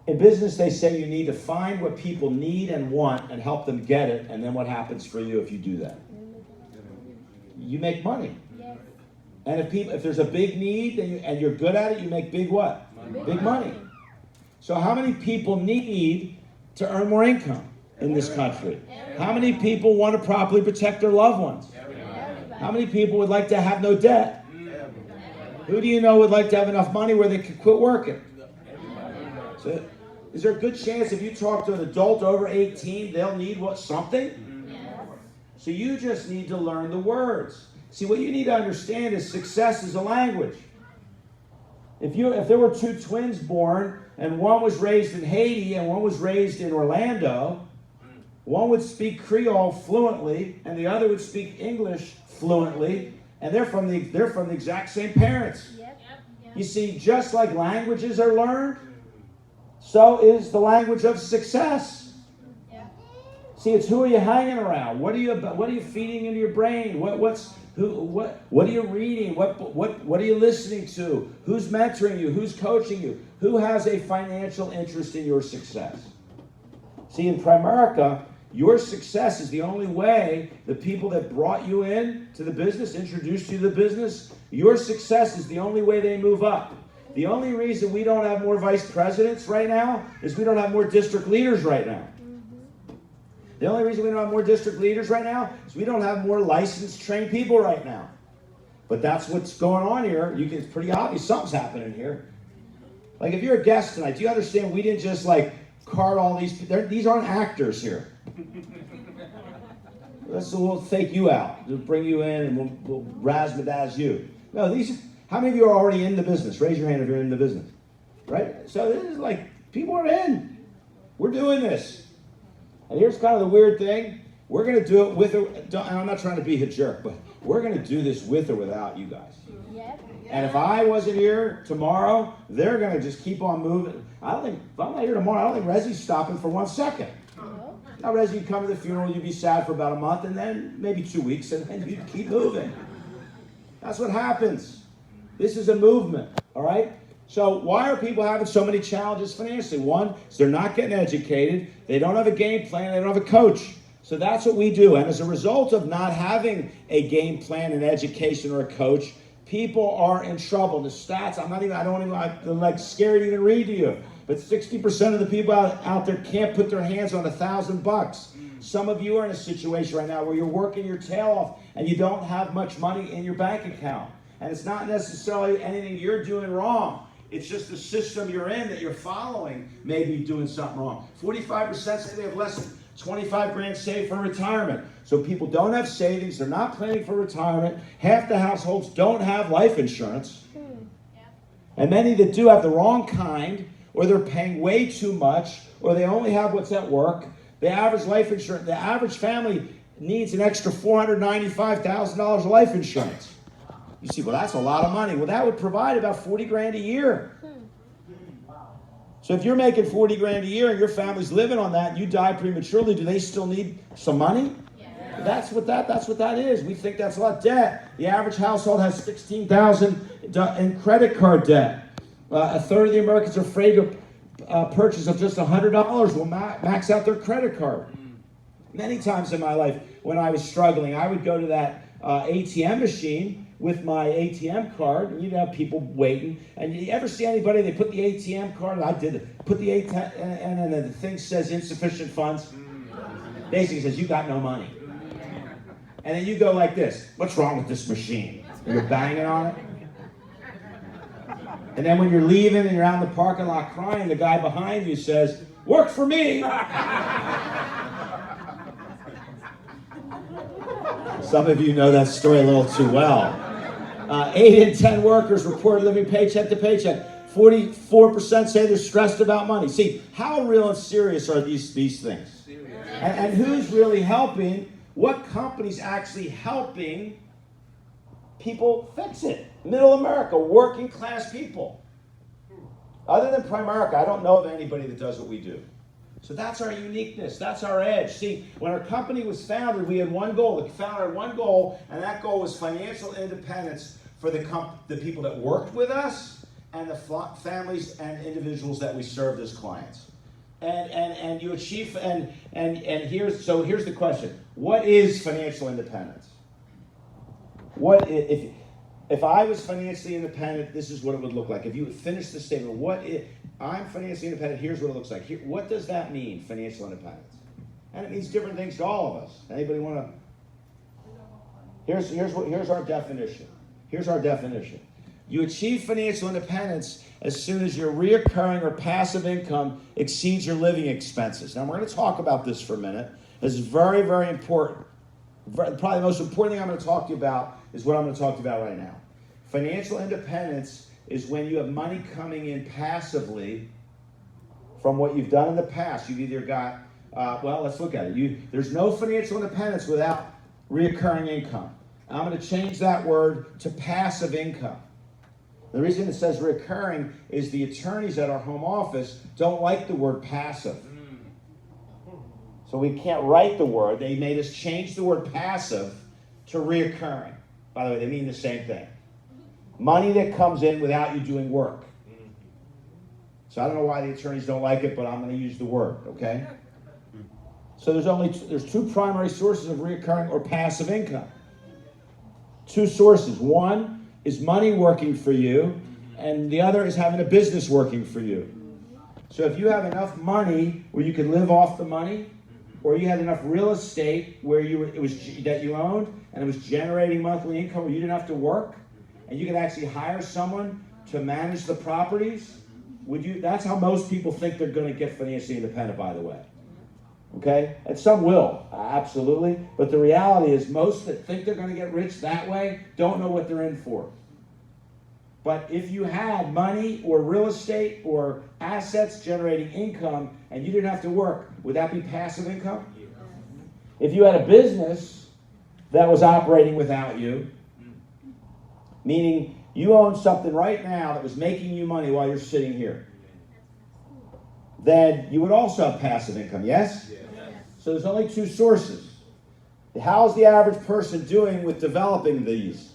In business, they say you need to find what people need and want and help them get it, and then what happens for you if you do that? You make money. And if there's a big need and you're good at it, you make big what? Big money. So how many people need to earn more income in this country? How many people want to properly protect their loved ones? How many people would like to have no debt? Who do you know would like to have enough money where they could quit working? So, is there a good chance if you talk to an adult over 18, they'll need something? So you just need to learn the words. See, what you need to understand is success is a language. If there were two twins born, and one was raised in Haiti and one was raised in Orlando, one would speak Creole fluently and the other would speak English fluently, and they're from the exact same parents. You see, just like languages are learned, so is the language of success. See, it's who are you hanging around? What are you feeding into your brain? What are you reading? What are you listening to? Who's mentoring you? Who's coaching you? Who has a financial interest in your success? See, in Primerica, your success is the only way the people that brought you in to the business, introduced you to the business, your success is the only way they move up. The only reason we don't have more vice presidents right now is we don't have more district leaders right now. The only reason we don't have more district leaders right now is we don't have more licensed, trained people right now. But that's what's going on here. It's pretty obvious something's happening here. Like if you're a guest tonight, do you understand we didn't just card all these aren't actors here. We'll fake you out. We'll bring you in and we'll razzmatazz you. No, how many of you are already in the business? Raise your hand if you're in the business. Right? So this is people are in. We're doing this. And here's kind of the weird thing. We're going to do it with and I'm not trying to be a jerk, but we're going to do this with or without you guys. And if I wasn't here tomorrow, they're going to just keep on moving. If I'm not here tomorrow, I don't think Reggie's stopping for 1 second. Now, as you come to the funeral, you'd be sad for about a month, and then maybe 2 weeks, and then you'd keep moving. That's what happens. This is a movement, all right? So why are people having so many challenges financially? One is they're not getting educated. They don't have a game plan. They don't have a coach. So that's what we do. And as a result of not having a game plan, an education, or a coach, people are in trouble. The stats, I'm like scared to even read to you. But 60% of the people out there can't put their hands on $1,000. Some of you are in a situation right now where you're working your tail off and you don't have much money in your bank account. And it's not necessarily anything you're doing wrong. It's just the system you're in that you're following may be doing something wrong. 45% say they have less than 25 grand saved for retirement. So people don't have savings. They're not planning for retirement. Half the households don't have life insurance. And many that do have the wrong kind, or they're paying way too much, or they only have what's at work. The average life insurance, the average family needs an extra $495,000 of life insurance. You see, well, that's a lot of money. Well, that would provide about 40 grand a year. So if you're making 40 grand a year and your family's living on that and you die prematurely, do they still need some money? Yeah. That's what that is. We think that's a lot of debt. The average household has $16,000 in credit card debt. A third of the Americans are afraid to purchase of just $100 will max out their credit card. Many times in my life when I was struggling, I would go to that ATM machine with my ATM card, and you'd have people waiting. And you ever see anybody, they put the ATM card, I did it, put the ATM, and then the thing says insufficient funds. Basically says, you got no money. And then you go like this, what's wrong with this machine? And you're banging on it. And then when you're leaving and you're out in the parking lot crying, the guy behind you says, work for me. Some of you know that story a little too well. 8 in 10 workers report living paycheck to paycheck. 44% say they're stressed about money. See, how real and serious are these things? And who's really helping? What company's actually helping people fix it? Middle America, working class people. Other than Primerica, I don't know of anybody that does what we do. So that's our uniqueness. That's our edge. See, when our company was founded, we had one goal. The founder had one goal, and that goal was financial independence for the people that worked with us and the families and individuals that we served as clients. And you achieve. And here's the question: what is financial independence? What if I was financially independent? This is what it would look like. If you finish the statement, I'm financially independent, here's what it looks like. What does that mean, financial independence? And it means different things to all of us. Anybody want to? Here's our definition. Here's our definition. You achieve financial independence as soon as your reoccurring or passive income exceeds your living expenses. Now, we're going to talk about this for a minute. This is very, very important. Probably the most important thing I'm going to talk to you about is what I'm going to talk to you about right now. Financial independence is when you have money coming in passively from what you've done in the past. You've either got, let's look at it. There's no financial independence without reoccurring income. I'm going to change that word to passive income. The reason it says recurring is the attorneys at our home office don't like the word passive. So we can't write the word. They made us change the word passive to reoccurring. By the way, they mean the same thing. Money that comes in without you doing work. So I don't know why the attorneys don't like it, but I'm going to use the word, okay? So there's two primary sources of recurring or passive income. Two sources. One is money working for you, and the other is having a business working for you. So if you have enough money where you can live off the money, or you had enough real estate where that you owned and it was generating monthly income where you didn't have to work, and you could actually hire someone to manage the properties, that's how most people think they're going to get financially independent, by the way. Okay? And some will, absolutely. But the reality is most that think they're going to get rich that way don't know what they're in for. But if you had money or real estate or assets generating income and you didn't have to work, would that be passive income? If you had a business that was operating without you, meaning you own something right now that was making you money while you're sitting here, then you would also have passive income, yes? So there's only two sources. How's the average person doing with developing these?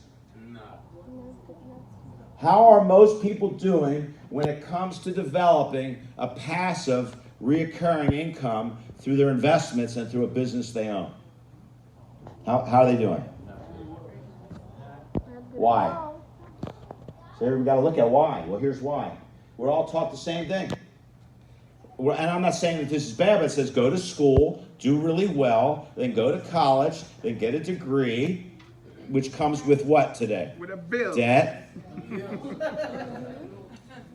How are most people doing when it comes to developing a passive, reoccurring income through their investments and through a business they own? How are they doing? Why? So we've got to look at why. Well, here's why. We're all taught the same thing. And I'm not saying that this is bad, but it says go to school, do really well, then go to college, then get a degree, which comes with what today? With a bill. Debt.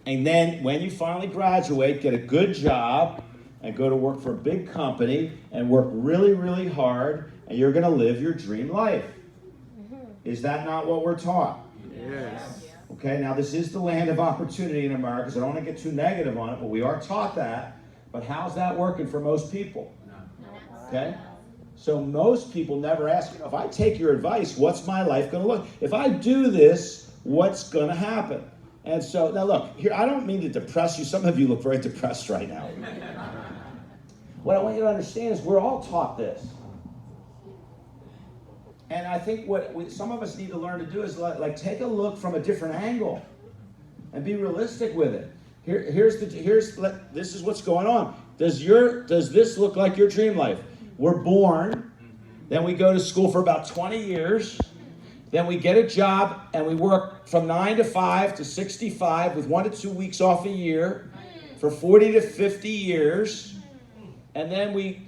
And then when you finally graduate, get a good job and go to work for a big company and work really, really hard, and you're going to live your dream life. Is that not what we're taught? Yes. Okay, now this is the land of opportunity in America, so I don't want to get too negative on it, but we are taught that. But how's that working for most people? Okay? So most people never ask, if I take your advice, what's my life going to look? If I do this, what's going to happen? And so, now look, here, I don't mean to depress you. Some of you look very depressed right now. What I want you to understand is we're all taught this. And I think what some of us need to learn to do is like take a look from a different angle and be realistic with it. This is what's going on. Does this look like your dream life? We're born, then we go to school for about 20 years, then we get a job and we work from 9 to 5 to 65 with 1 to 2 weeks off a year for 40 to 50 years, and then we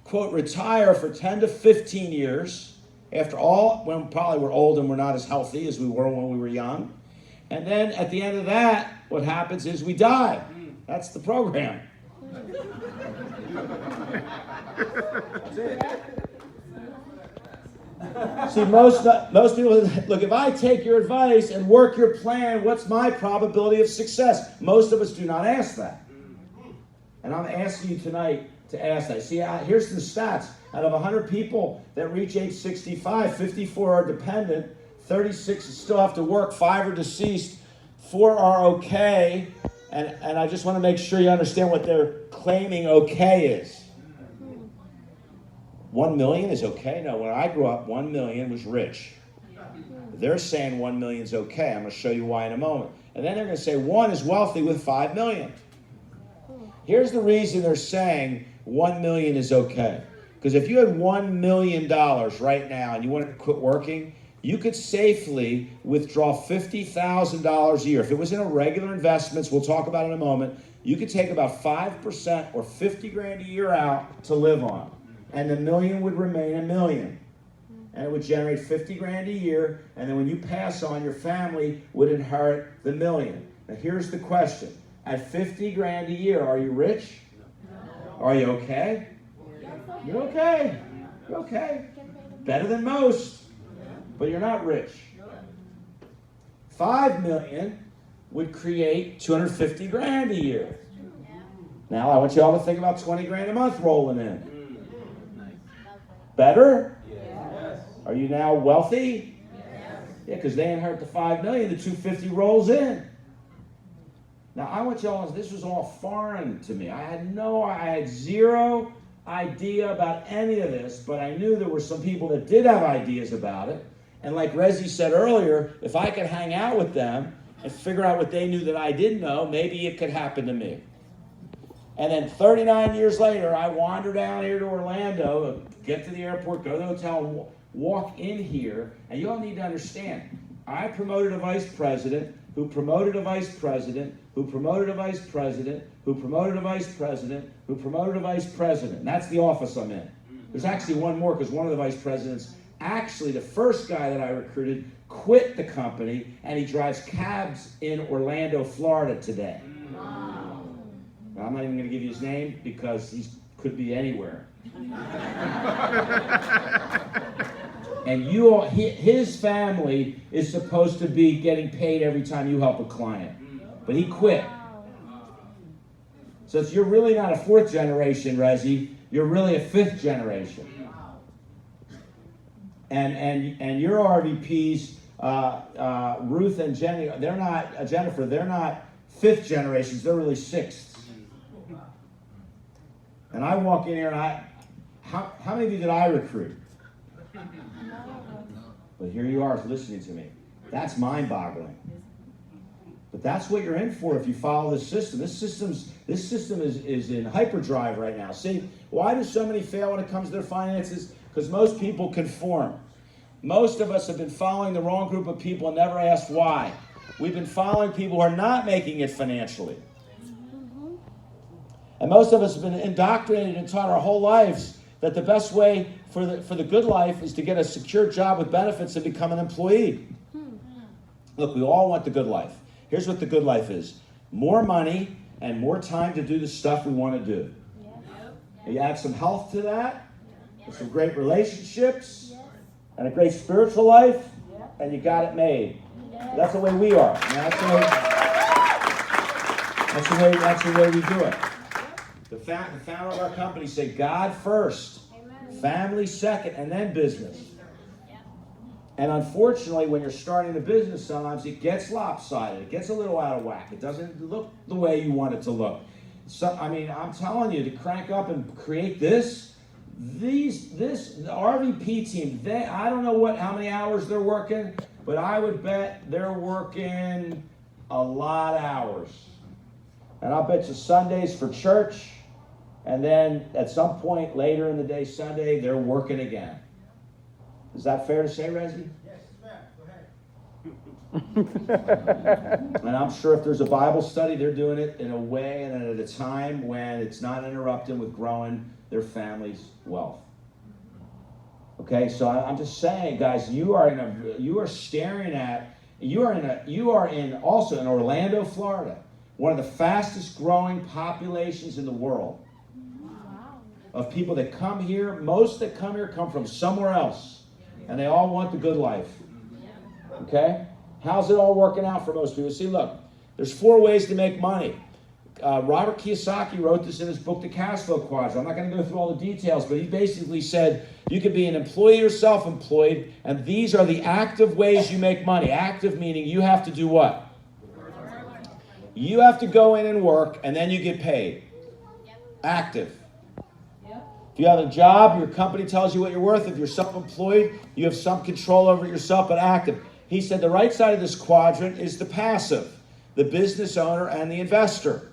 quote retire for 10 to 15 years. After all, when probably we're old and we're not as healthy as we were when we were young. And then at the end of that, what happens is we die. That's the program. That's it. See, most people, look, if I take your advice and work your plan, what's my probability of success? Most of us do not ask that. And I'm asking you tonight to ask that. See, here's the stats. Out of 100 people that reach age 65, 54 are dependent, 36 still have to work, 5 are deceased, 4 are okay, and I just want to make sure you understand what they're claiming okay is. 1 million is okay? No, when I grew up, 1 million was rich. They're saying 1 million is okay. I'm going to show you why in a moment. And then they're going to say 1 is wealthy with 5 million. Here's the reason they're saying 1 million is okay. Because if you had $1 million right now and you wanted to quit working, you could safely withdraw $50,000 a year. If it was in a regular investments, we'll talk about it in a moment, you could take about 5% or 50 grand a year out to live on. And the million would remain a million. And it would generate 50 grand a year. And then when you pass on, your family would inherit the million. Now here's the question. At 50 grand a year, are you rich? No. Are you okay? You're okay. You're okay. Better than most, but you're not rich. 5 million would create 250 grand a year. Now I want you all to think about 20 grand a month rolling in. Better? Yes. Are you now wealthy? Yes. Yeah, because they inherit the 5 million, the 250 rolls in. Now I want you all, this was all foreign to me. I had zero idea about any of this, but I knew there were some people that did have ideas about it. And like Rezi said earlier, if I could hang out with them and figure out what they knew that I didn't know, maybe it could happen to me. And then 39 years later, I wander down here to Orlando, get to the airport, go to the hotel, walk in here, and you all need to understand, I promoted a vice president who promoted a vice president, who promoted a vice president, who promoted a vice president, who promoted a vice president. And that's the office I'm in. There's actually one more, because one of the vice presidents, actually the first guy that I recruited, quit the company, and he drives cabs in Orlando, Florida today. Wow. Now, I'm not even going to give you his name, because he could be anywhere. And you all, his family is supposed to be getting paid every time you help a client. But he quit. So you're really not a 4th generation, Rezi. You're really a 5th generation. And your RVPs, Ruth and Jenny, they're not, Jennifer, they're not 5th generations. They're really 6th. And I walk in here and How many of you did I recruit? But here you are listening to me. That's mind-boggling. But that's what you're in for if you follow this system. This system is in hyperdrive right now. See, why do so many fail when it comes to their finances? Because most people conform. Most of us have been following the wrong group of people and never asked why. We've been following people who are not making it financially. And most of us have been indoctrinated and taught our whole lives that the best way for the good life is to get a secure job with benefits and become an employee. Look, we all want the good life. Here's what the good life is. More money and more time to do the stuff we want to do. And you add some health to that, and some great relationships, and a great spiritual life, and you got it made. That's the way we are. That's the way we do it. The founder of our company said, God first, family second, and then business. And unfortunately, when you're starting a business, sometimes it gets lopsided. It gets a little out of whack. It doesn't look the way you want it to look. So, I mean, I'm telling you, to crank up and create this RVP team, I don't know how many hours they're working, but I would bet they're working a lot of hours. And I'll bet you Sundays for church, and then at some point later in the day, Sunday, they're working again. Is that fair to say, Rezi? Yes, go ahead. And I'm sure if there's a Bible study, they're doing it in a way and at a time when it's not interrupting with growing their family's wealth. Okay, so I'm just saying, guys, you are also in Orlando, Florida, one of the fastest growing populations in the world. Of people that come here. Most that come here come from somewhere else. And they all want the good life. Okay? How's it all working out for most people? See, look, there's 4 ways to make money. Robert Kiyosaki wrote this in his book, The Cash Flow Quadrant. I'm not going to go through all the details, but he basically said you could be an employee or self-employed, and these are the active ways you make money. Active meaning you have to do what? You have to go in and work, and then you get paid. Active. If you have a job, your company tells you what you're worth. If you're self-employed, you have some control over it yourself, but active. He said the right side of this quadrant is the passive, the business owner and the investor.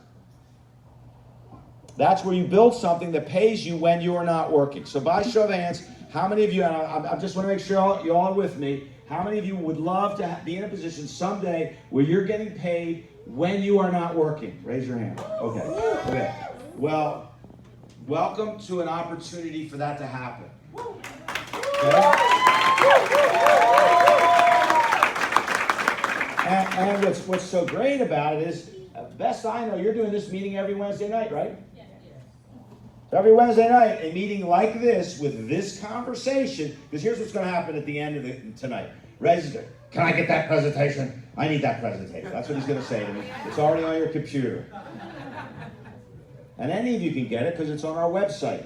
That's where you build something that pays you when you are not working. So by show of hands, how many of you, and I just want to make sure you all are with me, how many of you would love to be in a position someday where you're getting paid when you are not working? Raise your hand. Okay. Well, welcome to an opportunity for that to happen. Okay? And what's so great about it is, best I know, you're doing this meeting every Wednesday night, right? Every Wednesday night, a meeting like this with this conversation, because here's what's going to happen at the end of tonight. Register. Can I get that presentation? I need that presentation. That's what he's going to say to me. It's already on your computer. And any of you can get it because it's on our website.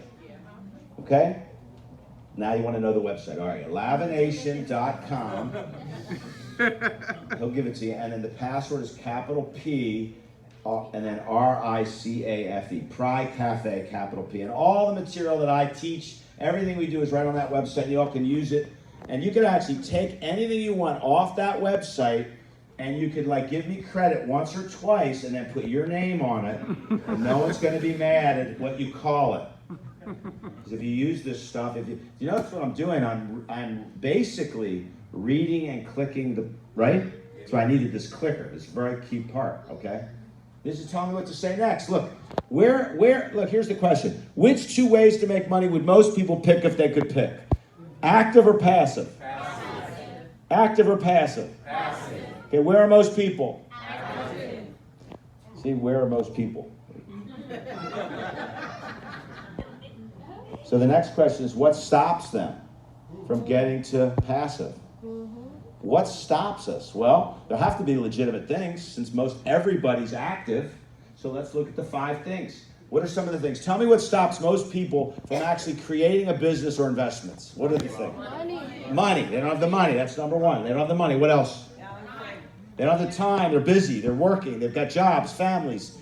Okay? Now you want to know the website. All right, lavination.com. He'll give it to you. And then the password is capital P and then RICAFE. Pride Cafe, capital P. And all the material that I teach, everything we do is right on that website. You all can use it. And you can actually take anything you want off that website, and you could give me credit once or twice and then put your name on it, and no one's going to be mad at what you call it. Because if you use this stuff, you notice what I'm doing, I'm basically reading and clicking right? So I needed this clicker. It's a very key part, okay? This is telling me what to say next. Look, look, here's the question. Which 2 ways to make money would most people pick if they could pick? Active or passive? Passive. Active or passive? Passive. Okay, where are most people? Active. See, where are most people? So the next question is, what stops them from getting to passive? What stops us? Well, there have to be legitimate things since everybody's active. So let's look at the 5 things. What are some of the things? Tell me what stops most people from actually creating a business or investments. What are the things? Money. They don't have the money. That's number 1. They don't have the money. What else? They don't have the time. They're busy. They're working. They've got jobs, families.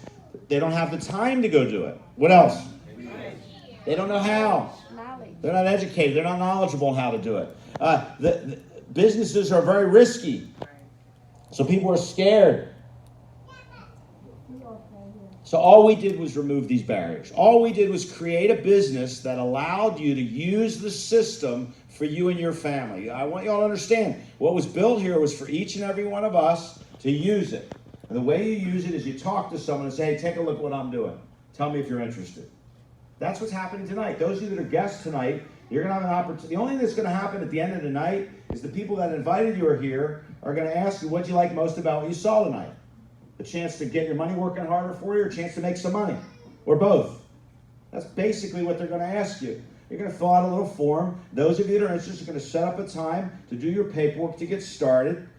They don't have the time to go do it. What else? They don't know how. They're not educated. They're not knowledgeable on how to do it. The businesses are very risky. So people are scared. So all we did was remove these barriers. All we did was create a business that allowed you to use the system for you and your family. I want you all to understand, what was built here was for each and every one of us to use it. And the way you use it is you talk to someone and say, hey, take a look at what I'm doing. Tell me if you're interested. That's what's happening tonight. Those of you that are guests tonight, you're going to have an opportunity. The only thing that's going to happen at the end of the night is the people that invited you are here are going to ask you what you like most about what you saw tonight. A chance to get your money working harder for you, or a chance to make some money, or both. That's basically what they're going to ask you. You're going to fill out a little form. Those of you that are interested are going to set up a time to do your paperwork to get started.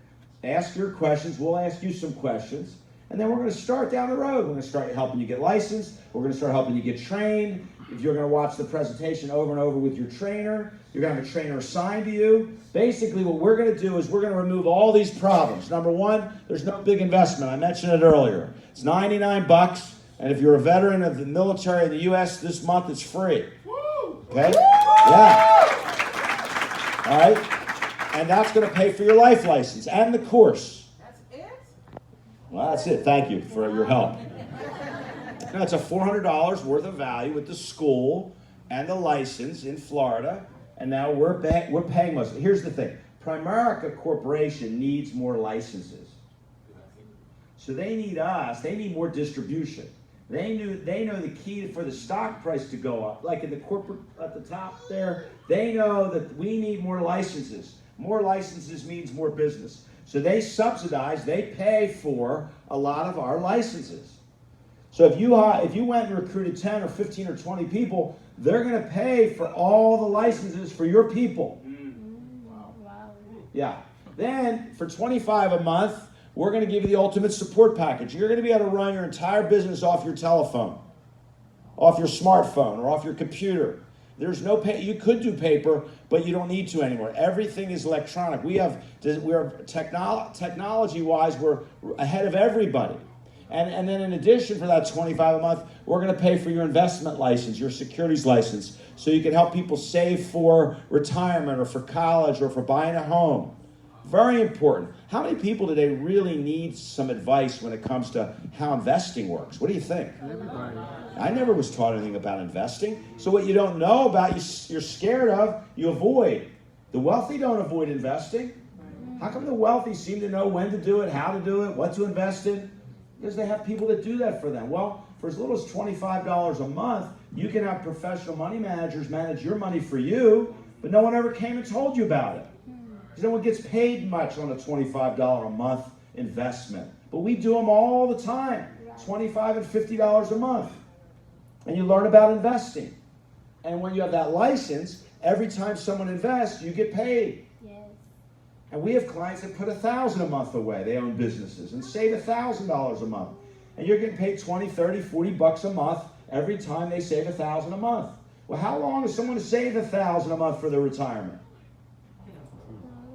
Ask your questions. We'll ask you some questions. And then we're going to start down the road. We're going to start helping you get licensed. We're going to start helping you get trained. If you're going to watch the presentation over and over with your trainer, you're going to have a trainer assigned to you. Basically, what we're going to do is we're going to remove all these problems. Number one, there's no big investment. I mentioned it earlier. It's $99, and if you're a veteran of the military in the U.S., this month it's free. Okay? Yeah. All right? And that's going to pay for your life license and the course. That's it? Well, that's it. Thank you for your help. Now, it's a $400 worth of value with the school and the license in Florida, and now we're paying most of it. Here's the thing. Primerica Corporation needs more licenses. So they need us. They need more distribution. They know the key for the stock price to go up. Like in the corporate at the top there, they know that we need more licenses. More licenses means more business. So they subsidize, they pay for a lot of our licenses. So if you went and recruited 10 or 15 or 20 people, they're going to pay for all the licenses for your people. Wow. Yeah. Then for $25 a month, we're going to give you the ultimate support package. You're going to be able to run your entire business off your telephone, off your smartphone, or off your computer. There's no pay. You could do paper, but you don't need to anymore. Everything is electronic. We're technology-wise, we're ahead of everybody. And then in addition for that $25 a month, we're going to pay for your investment license, your securities license, so you can help people save for retirement or for college or for buying a home. Very important. How many people today really need some advice when it comes to how investing works? What do you think? Everybody. I never was taught anything about investing. So what you don't know about, you're scared of, you avoid. The wealthy don't avoid investing. How come the wealthy seem to know when to do it, how to do it, what to invest in? Because they have people that do that for them. Well, for as little as $25 a month, you can have professional money managers manage your money for you, but no one ever came and told you about it. Because no one gets paid much on a $25 a month investment. But we do them all the time, $25 and $50 a month. And you learn about investing. And when you have that license, every time someone invests, you get paid. And we have clients that put $1,000 a month away. They own businesses and save $1,000 a month. And you're getting paid $20, $30, $40 a month every time they save $1,000 a month. Well, how long is someone to save $1,000 a month for their retirement?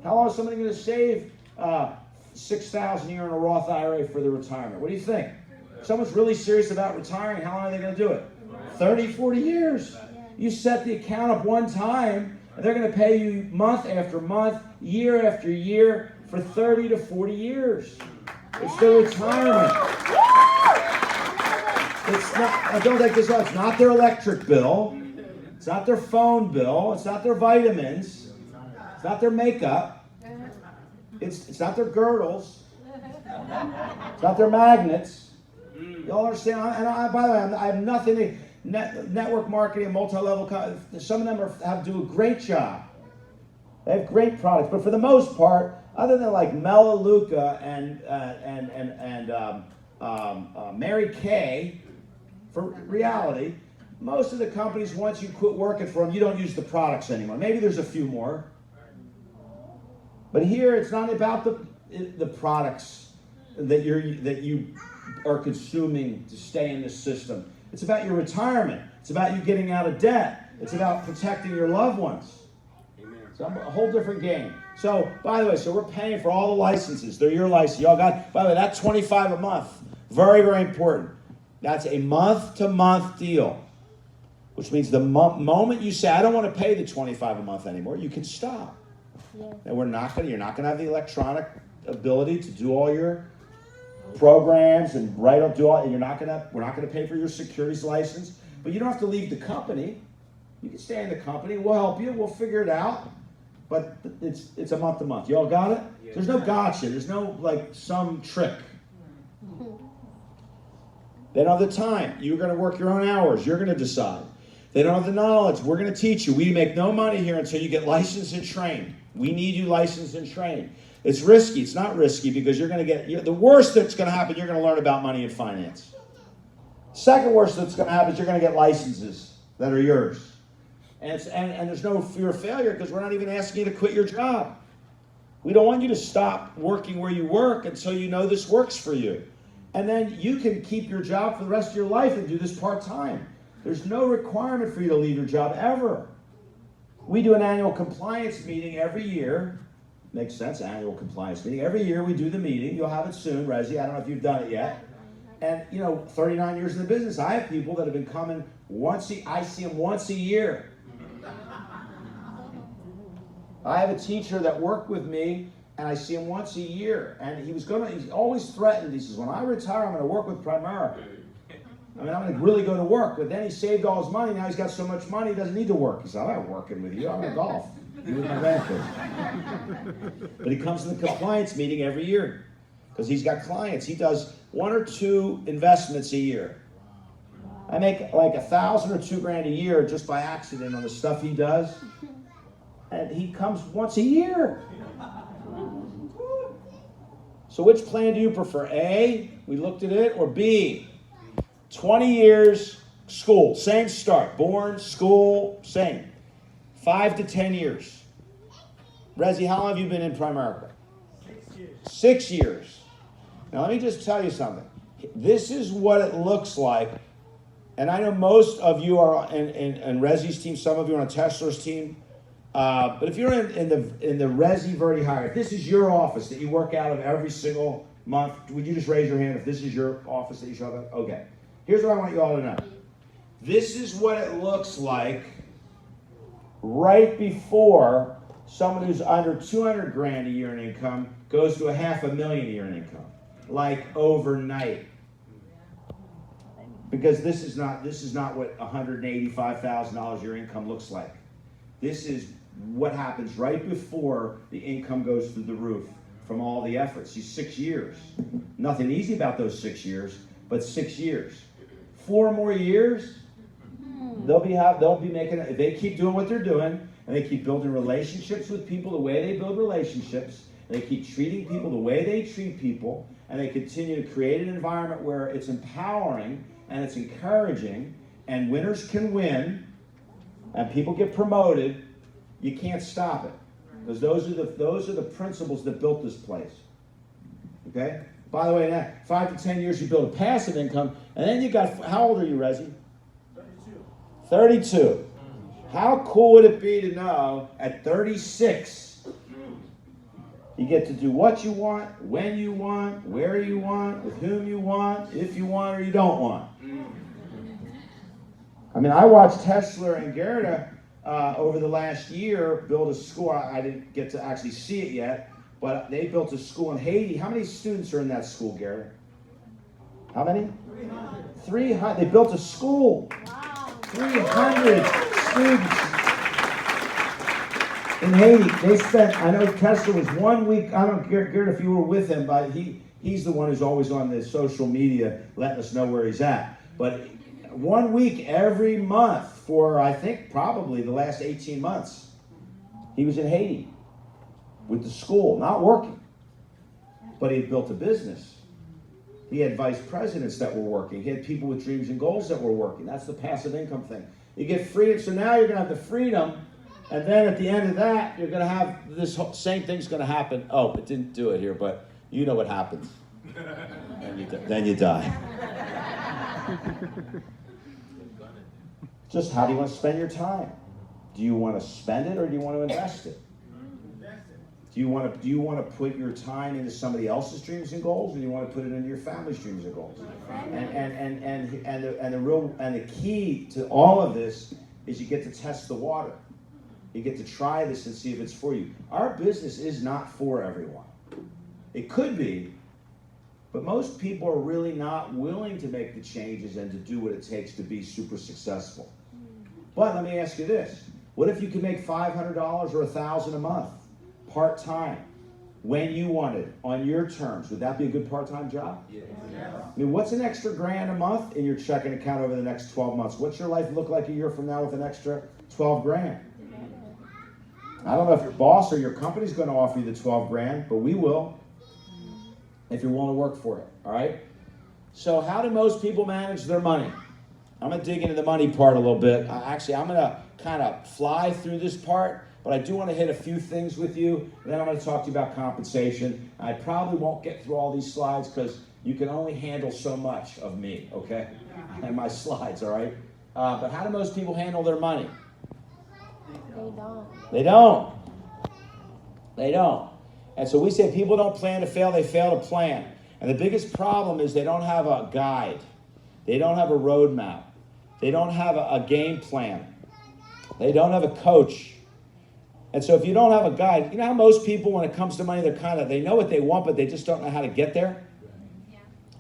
How long is somebody going to save $6,000 a year in a Roth IRA for their retirement? What do you think? If someone's really serious about retiring, how long are they going to do it? 30, 40 years. You set the account up one time, and they're going to pay you month after month, year after year, for 30 to 40 years. It's their retirement. It's not, don't take this off, it's not their electric bill. It's not their phone bill. It's not their vitamins. It's not their makeup. It's not their girdles. It's not their magnets. You all understand? And by the way, I have nothing to... network marketing, multi-level, some of them do a great job. They have great products, but for the most part, other than like Melaleuca and Mary Kay, for reality, most of the companies, once you quit working for them, you don't use the products anymore. Maybe there's a few more, but here it's not about the products that you are consuming to stay in the system. It's about your retirement. It's about you getting out of debt. It's about protecting your loved ones. Amen. So a whole different game. So, by the way, we're paying for all the licenses. They're your license. Y'all got, by the way, that $25 a month. Very, very important. That's a month-to-month deal. which means the moment you say, I don't want to pay the $25 a month anymore, you can stop. Yeah. And you're not going to have the electronic ability to do all your programs and we're not going to pay for your securities license, but you don't have to leave the company. You can stay in the company. We'll help you. We'll figure it out. But it's a month to month. You all got it? Yeah. There's no gotcha. There's no some trick. They don't have the time. You're going to work your own hours. You're going to decide. They don't have the knowledge. We're going to teach you. We make no money here until you get licensed and trained. We need you licensed and trained. It's risky. It's not risky because you're going to get the worst that's going to happen. You're going to learn about money and finance. Second worst that's going to happen is you're going to get licenses that are yours. And there's no fear of failure because we're not even asking you to quit your job. We don't want you to stop working where you work until you know this works for you. And then you can keep your job for the rest of your life and do this part-time. There's no requirement for you to leave your job ever. We do an annual compliance meeting every year. Makes sense, annual compliance meeting. Every year we do the meeting. You'll have it soon, Rezi. I don't know if you've done it yet. And, 39 years in the business, I have people that have been coming I see them once a year. I have a teacher that worked with me, and I see him once a year. And he's always threatened. He says, when I retire, I'm going to work with Primerica. I'm going to really go to work. But then he saved all his money. Now he's got so much money, he doesn't need to work. He said, I'm not working with you. I'm going to golf. You with my grandkids. But he comes to the compliance meeting every year because he's got clients. He does 1 or 2 investments a year. I make like $1,000 or $2,000 a year just by accident on the stuff he does. And he comes once a year. So which plan do you prefer? A, we looked at it, or B, 20 years, school, same start, born, school, same. 5 to 10 years. Rezi, how long have you been in Primerica? 6 years. 6 years. Now let me just tell you something. This is what it looks like. And I know most of you are in Rezi's team, some of you are on Tesla's team. But if you're in the Rezi Verdi Hire, if this is your office that you work out of every single month, would you just raise your hand if this is your office that you show up at? Okay. Here's what I want you all to know. This is what it looks like right before someone who's under 200 grand a year in income goes to $500,000 a year in income, like overnight. Because this is not what $185,000 your income looks like. This is what happens right before the income goes through the roof from all the efforts. These 6 years. Nothing easy about those 6 years, but 6 years. 4 more years, they'll be making, if they keep doing what they're doing, and they keep building relationships with people the way they build relationships, and they keep treating people the way they treat people, and they continue to create an environment where it's empowering and it's encouraging, and winners can win, and people get promoted, you can't stop it. Because those are the principles that built this place. Okay? By the way, now 5 to 10 years you build a passive income, and then you got, how old are you, Rezi? 32. How cool would it be to know at 36 you get to do what you want, when you want, where you want, with whom you want, if you want or you don't want. I mean, I watched Tesla and Gerda over the last year build a school. I didn't get to actually see it yet, but they built a school in Haiti. How many students are in that school, Gerda? How many? 300. They built a school. Wow. 300 students in Haiti. They spent, I know Tesla was 1 week, I don't know, Gerda, if you were with him, but he's the one who's always on the social media letting us know where he's at. But 1 week every month for, I think, probably the last 18 months, he was in Haiti with the school, not working. But he had built a business. He had vice presidents that were working. He had people with dreams and goals that were working. That's the passive income thing. You get freedom, so now you're going to have the freedom, and then at the end of that, you're going to have this same thing's going to happen. Oh, it didn't do it here, but you know what happens. Then you die. Just how do you want to spend your time? Do you want to spend it or do you want to invest it? Do you want to put your time into somebody else's dreams and goals, or do you want to put it into your family's dreams and goals? And the key to all of this is you get to test the water. You get to try this and see if it's for you. Our business is not for everyone. It could be, but most people are really not willing to make the changes and to do what it takes to be super successful. But let me ask you this. What if you could make $500 or $1,000 a month, part-time, when you wanted, on your terms? Would that be a good part-time job? Yeah. I mean, what's an extra grand a month in your checking account over the next 12 months? What's your life look like a year from now with an extra 12 grand? I don't know if your boss or your company's going to offer you the 12 grand, but we will, if you're willing to work for it, all right? So how do most people manage their money? I'm going to dig into the money part a little bit. Actually, I'm going to kind of fly through this part, but I do want to hit a few things with you, and then I'm going to talk to you about compensation. I probably won't get through all these slides because you can only handle so much of me, okay, and my slides, all right? But how do most people handle their money? They don't. They don't. And so we say people don't plan to fail, they fail to plan. And the biggest problem is they don't have a guide. They don't have a roadmap. They don't have a game plan. They don't have a coach. And so if you don't have a guide, you know how most people, when it comes to money, they know what they want, but they just don't know how to get there?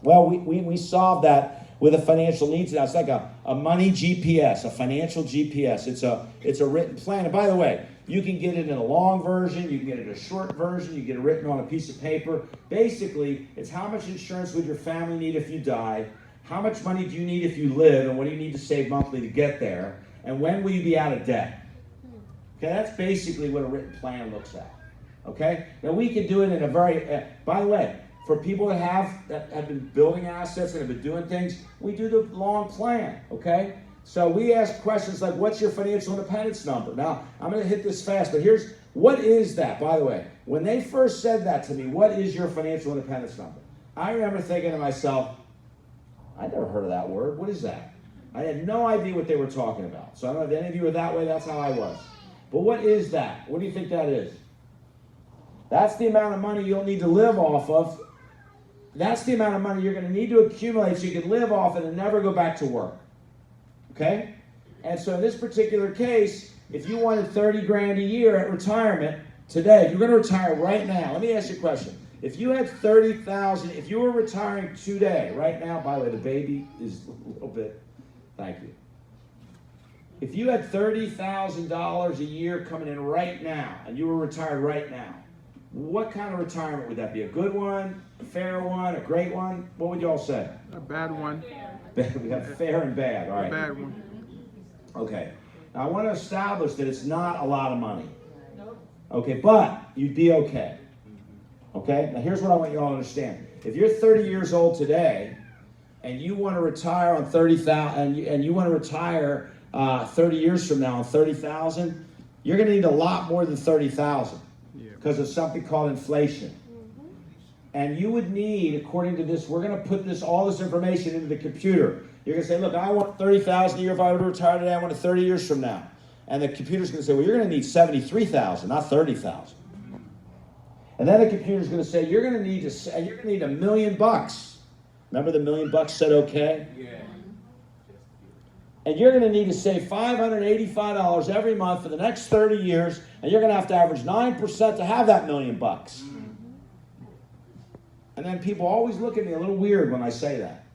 Well, we solved that with a financial needs. It's like a money GPS, a financial GPS. It's a written plan. And by the way, you can get it in a long version, you can get it in a short version, you get it written on a piece of paper. Basically, it's how much insurance would your family need if you die, how much money do you need if you live, and what do you need to save monthly to get there, and when will you be out of debt? Okay, that's basically what a written plan looks at. Okay? Now we can do it in a very, by the way, for people that have been building assets and have been doing things, we do the long plan, okay? So we ask questions like, what's your financial independence number? Now, I'm going to hit this fast, but what is that, by the way? When they first said that to me, what is your financial independence number? I remember thinking to myself, I never heard of that word. What is that? I had no idea what they were talking about. So I don't know if any of you are that way. That's how I was. But what is that? What do you think that is? That's the amount of money you'll need to live off of. That's the amount of money you're going to need to accumulate so you can live off it and never go back to work. Okay? And so in this particular case, if you wanted 30 grand a year at retirement today, if you're going to retire right now, let me ask you a question. If you had 30,000, if you were retiring today, right now, by the way, the baby is a little bit, thank you. If you had $30,000 a year coming in right now, and you were retired right now, what kind of retirement would that be? A good one, a fair one, a great one? What would you all say? A bad one. We have fair and bad, all right. A bad one. Okay. Now I want to establish that it's not a lot of money. Okay, but you'd be okay. Okay? Now here's what I want you all to understand. If you're 30 years old today and you want to retire on 30,000 and you want to retire 30 years from now on 30,000, you're going to need a lot more than 30,000 because of something called inflation. And you would need, according to this, we're going to put all this information into the computer. You're going to say, look, I want 30,000 a year if I were to retire today. I want it 30 years from now. And the computer's going to say, well, you're going to need 73,000, not 30,000. And then the computer's going to say, you're going to need $1 million. Remember the $1 million said okay? Yeah. And you're going to need to save $585 every month for the next 30 years, and you're going to have to average 9% to have that $1 million. And then people always look at me a little weird when I say that.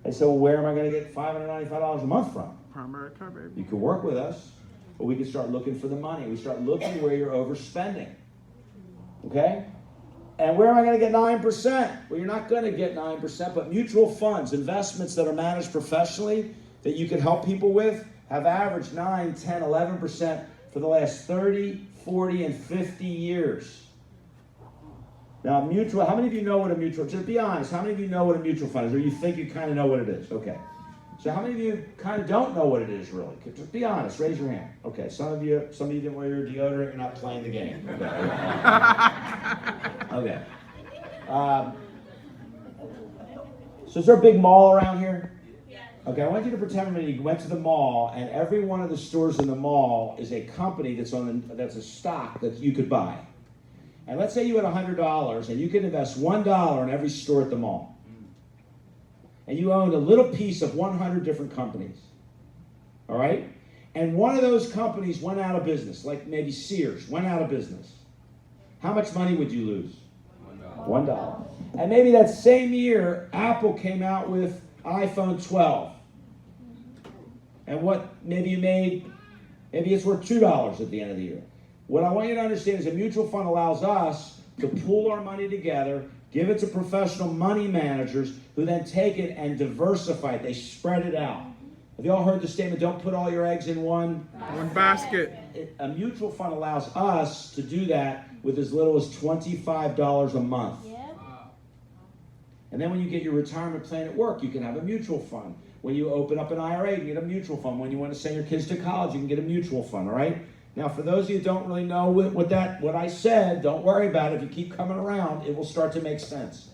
They say, well, where am I going to get $595 a month from? Primary care, baby. You can work with us, but we can start looking for the money. We start looking where you're overspending. Okay? And where am I going to get 9%? Well, you're not going to get 9%, but mutual funds, investments that are managed professionally that you can help people with, have averaged 9, 10, 11% for the last 30, 40, and 50 years. Now, how many of you know what a mutual, just be honest, how many of you know what a mutual fund is, or you think you kind of know what it is? Okay. So how many of you kind of don't know what it is, really? Just be honest, raise your hand. Okay, some of you didn't wear your deodorant, you're not playing the game. Okay. So is there a big mall around here? Okay, I want you to pretend that you went to the mall, and every one of the stores in the mall is a company that's a stock that you could buy. And let's say you had $100 and you could invest $1 in every store at the mall. And you owned a little piece of 100 different companies. All right? And one of those companies went out of business, like maybe Sears went out of business. How much money would you lose? $1. And maybe that same year, Apple came out with iPhone 12. And what maybe you made, maybe it's worth $2 at the end of the year. What I want you to understand is a mutual fund allows us to pool our money together, give it to professional money managers who then take it and diversify it. They spread it out. Have you all heard the statement, don't put all your eggs in one basket? A mutual fund allows us to do that with as little as $25 a month. And then when you get your retirement plan at work, you can have a mutual fund. When you open up an IRA, you can get a mutual fund. When you want to send your kids to college, you can get a mutual fund, all right? Now, for those of you who don't really know what I said, don't worry about it. If you keep coming around, it will start to make sense.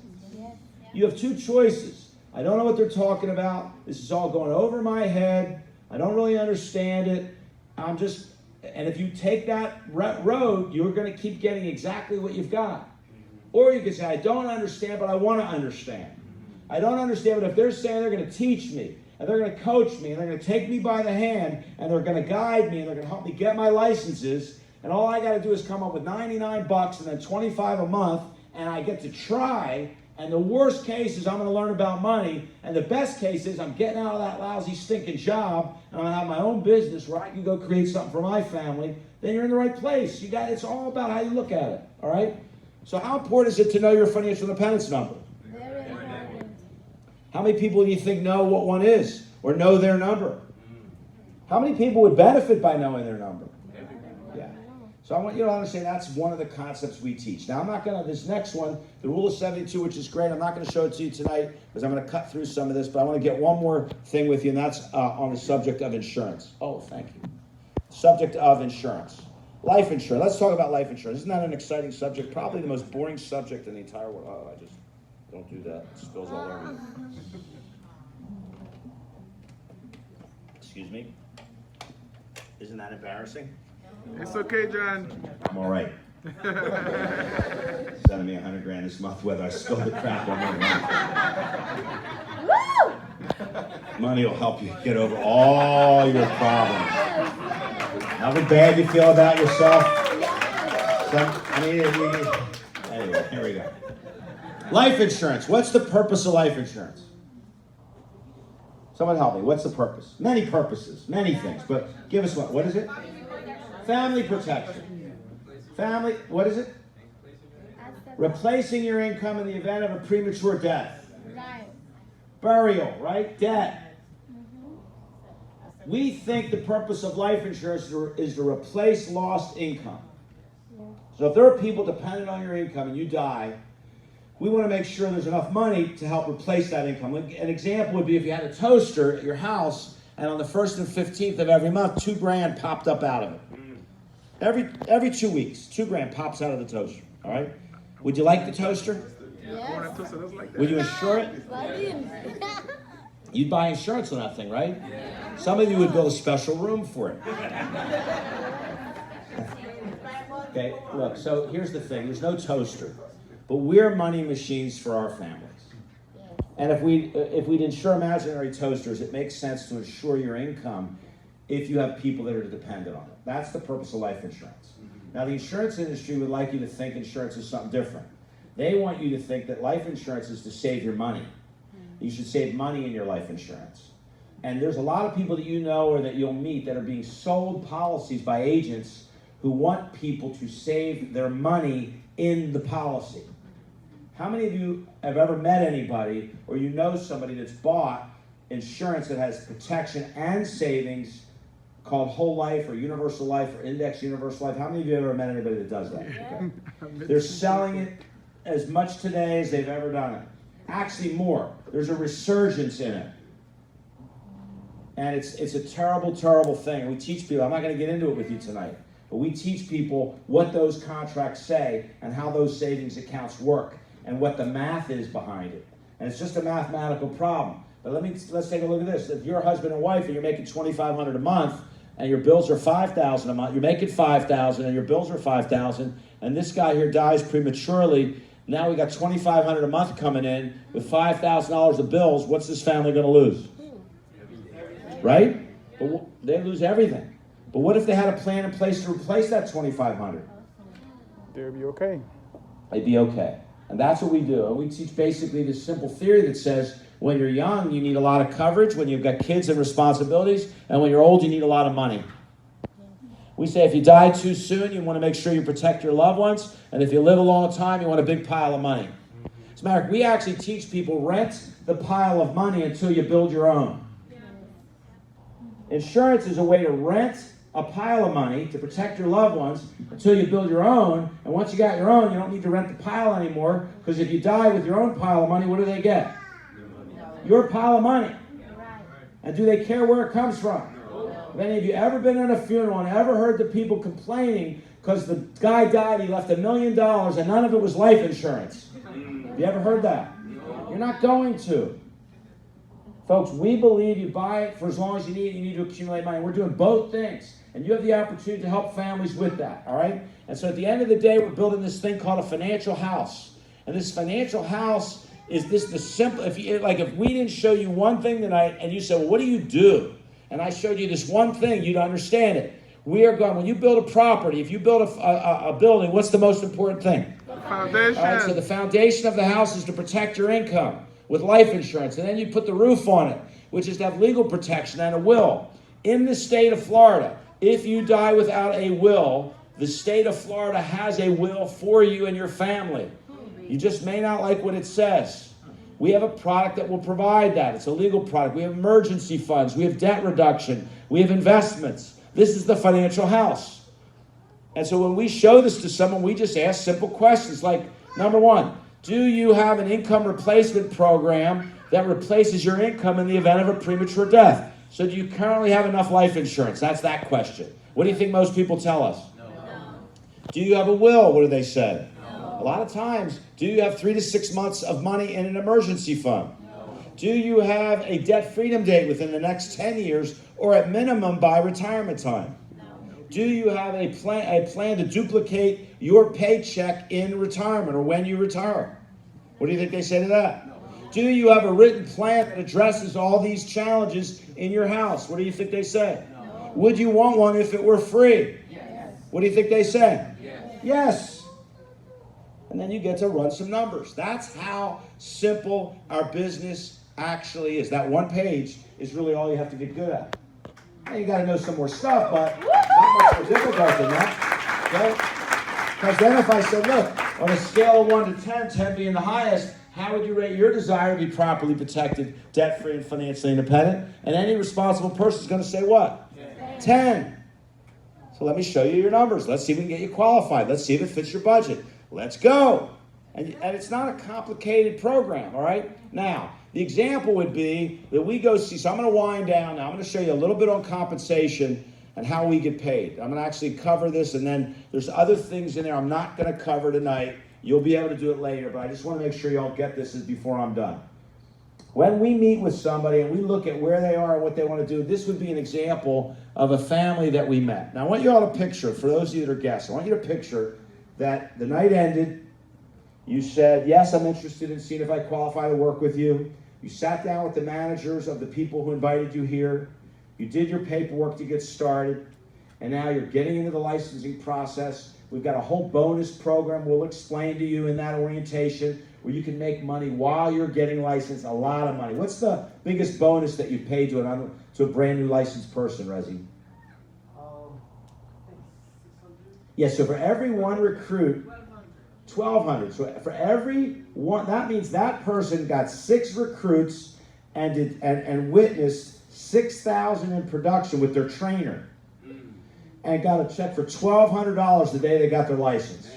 You have two choices. I don't know what they're talking about. This is all going over my head. I don't really understand it. And if you take that road, you're going to keep getting exactly what you've got. Or you can say, I don't understand, but I want to understand. I don't understand, but if they're saying they're going to teach me, and they're going to coach me, and they're going to take me by the hand, and they're going to guide me, and they're going to help me get my licenses, and all I got to do is come up with $99 and then $25 a month, and I get to try. And the worst case is I'm going to learn about money, and the best case is I'm getting out of that lousy stinking job, and I'm going to have my own business where I can go create something for my family. Then you're in the right place. It's all about how you look at it. All right. So how important is it to know your financial independence number? Very important. How many people do you think know what one is or know their number? How many people would benefit by knowing their number? Yeah. So I want you to understand that's one of the concepts we teach. Now I'm not going to, this next one, the rule of 72, which is great, I'm not going to show it to you tonight because I'm going to cut through some of this, but I want to get one more thing with you, and that's on the subject of insurance. Oh, thank you. Subject of insurance. Life insurance. Let's talk about life insurance. Isn't that an exciting subject? Probably the most boring subject in the entire world. Oh, I just don't do that. It spills all over me. Excuse me. Isn't that embarrassing? It's okay, John. I'm all right. Sending me $100,000 this month whether I spill the crap on my money. Money will help you get over all your problems. How bad you feel about yourself? Anyway, here we go. Life insurance. What's the purpose of life insurance? Someone help me. What's the purpose? Many purposes, many things, but give us one. What is it? Family protection. Family, what is it? Replacing your income in the event of a premature death. Burial, right? Debt. We think the purpose of life insurance is to replace lost income. So if there are people dependent on your income and you die, we want to make sure there's enough money to help replace that income. An example would be if you had a toaster at your house and on the 1st and 15th of every month, $2,000 popped up out of it. Every 2 weeks, $2,000 pops out of the toaster. All right? Would you like the toaster? Yes. Would you insure it? You'd buy insurance on that thing, right? Some of you would build a special room for it. Okay, look, so here's the thing. There's no toaster, but we're money machines for our families. And if we'd insure imaginary toasters, it makes sense to insure your income if you have people that are dependent on it. That's the purpose of life insurance. Now, the insurance industry would like you to think insurance is something different. They want you to think that life insurance is to save your money. You should save money in your life insurance. And there's a lot of people that you know or that you'll meet that are being sold policies by agents who want people to save their money in the policy. How many of you have ever met anybody or you know somebody that's bought insurance that has protection and savings called whole life or universal life or index universal life? How many of you have ever met anybody that does that? Okay. They're selling it as much today as they've ever done it. Actually more. There's a resurgence in it. And it's a terrible, terrible thing. We teach people, I'm not going to get into it with you tonight, but we teach people what those contracts say and how those savings accounts work and what the math is behind it. And it's just a mathematical problem. But let's take a look at this. If you're a husband and wife and you're making $2,500 a month and your bills are $5,000 a month, you're making $5,000 and your bills are $5,000, and this guy here dies prematurely, now we got $2,500 a month coming in with $5,000 of bills. What's this family going to lose? Right? But they lose everything. But what if they had a plan in place to replace that $2,500? They'll be okay. They'd be okay. And that's what we do. And we teach basically this simple theory that says when you're young, you need a lot of coverage, when you've got kids and responsibilities, and when you're old, you need a lot of money. We say if you die too soon, you want to make sure you protect your loved ones, and if you live a long time, you want a big pile of money. As a matter of fact, we actually teach people rent the pile of money until you build your own. Insurance is a way to rent a pile of money to protect your loved ones until you build your own, and once you got your own, you don't need to rent the pile anymore, because if you die with your own pile of money, what do they get? Your pile of money. And do they care where it comes from? Have any of you ever been at a funeral and ever heard the people complaining because the guy died, he left $1 million and none of it was life insurance? Have you ever heard that? You're not going to. Folks, we believe you buy it for as long as you need to accumulate money. We're doing both things. And you have the opportunity to help families with that, all right? And so at the end of the day, we're building this thing called a financial house. And this financial house is this the simple, if we didn't show you one thing tonight and you said, well, what do you do? And I showed you this one thing, you'd understand it. We are going, when you build a property, if you build a building, what's the most important thing? The foundation. All right, so the foundation of the house is to protect your income with life insurance. And then you put the roof on it, which is to have legal protection and a will. In the state of Florida, if you die without a will, the state of Florida has a will for you and your family. You just may not like what it says. We have a product that will provide that. It's a legal product. We have emergency funds. We have debt reduction. We have investments. This is the financial house. And so when we show this to someone, we just ask simple questions like, number one, do you have an income replacement program that replaces your income in the event of a premature death? So do you currently have enough life insurance? That's that question. What do you think most people tell us? No. Do you have a will? What do they say? No. A lot of times, do you have 3 to 6 months of money in an emergency fund? No. Do you have a debt freedom date within the next 10 years or at minimum by retirement time? No. Do you have a plan to duplicate your paycheck in retirement or when you retire? What do you think they say to that? No. Do you have a written plan that addresses all these challenges in your house? What do you think they say? No. Would you want one if it were free? Yes. What do you think they say? Yes. Yes. And then you get to run some numbers. That's how simple our business actually is. That one page is really all you have to get good at. Now you got to know some more stuff, but not much more difficult than that. Okay? Because then if I said, look, on a scale of 1 to 10, 10 being the highest, how would you rate your desire to be properly protected, debt-free, and financially independent? And any responsible person is going to say what? 10. So let me show you your numbers. Let's see if we can get you qualified. Let's see if it fits your budget. Let's go. And it's not a complicated program, all right? Now, the example would be that we go see, so I'm going to wind down now. I'm going to show you a little bit on compensation and how we get paid. I'm going to actually cover this, and then there's other things in there I'm not going to cover tonight. You'll be able to do it later, but I just want to make sure you all get this before I'm done. When we meet with somebody and we look at where they are and what they want to do, this would be an example of a family that we met. Now, I want you all to picture, for those of you that are guests, I want you to picture that the night ended, you said, yes, I'm interested in seeing if I qualify to work with you. You sat down with the managers of the people who invited you here. You did your paperwork to get started, and now you're getting into the licensing process. We've got a whole bonus program we'll explain to you in that orientation where you can make money while you're getting licensed, a lot of money. What's the biggest bonus that you paid to a brand new licensed person, Rezi? Yes, so for every one recruit, 1,200. So for every one, that means that person got 6 recruits and witnessed 6,000 in production with their trainer, and got a check for $1,200 the day they got their license.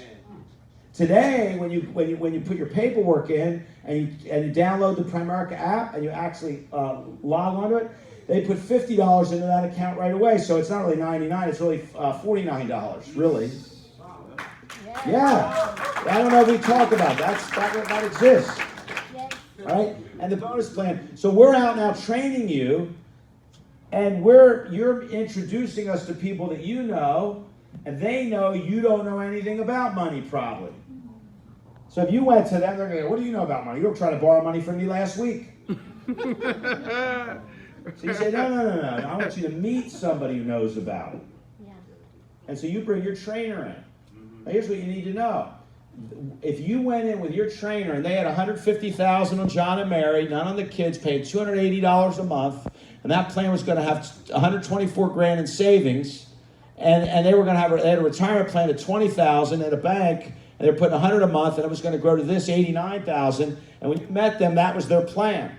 Today, when you put your paperwork in and you download the Primerica app and you actually log onto it, they put $50 into that account right away. So it's not really $99, it's really $49, really. Yeah. I don't know if we talk about that exists. All right? And the bonus plan. So we're out now training you, and you're introducing us to people that you know And they know you don't know anything about money, probably. So if you went to them, they're going to go, what do you know about money? You were trying to borrow money from me last week. So you say, no. I want you to meet somebody who knows about it. Yeah. And so you bring your trainer in. Now here's what you need to know. If you went in with your trainer and they had $150,000 on John and Mary, none on the kids, paid $280 a month, and that plan was going to have $124,000 in savings, and they were going to have they had a retirement plan of $20,000 at a bank, and they're putting $100 a month, and it was going to grow to this $89,000. And when you met them, that was their plan.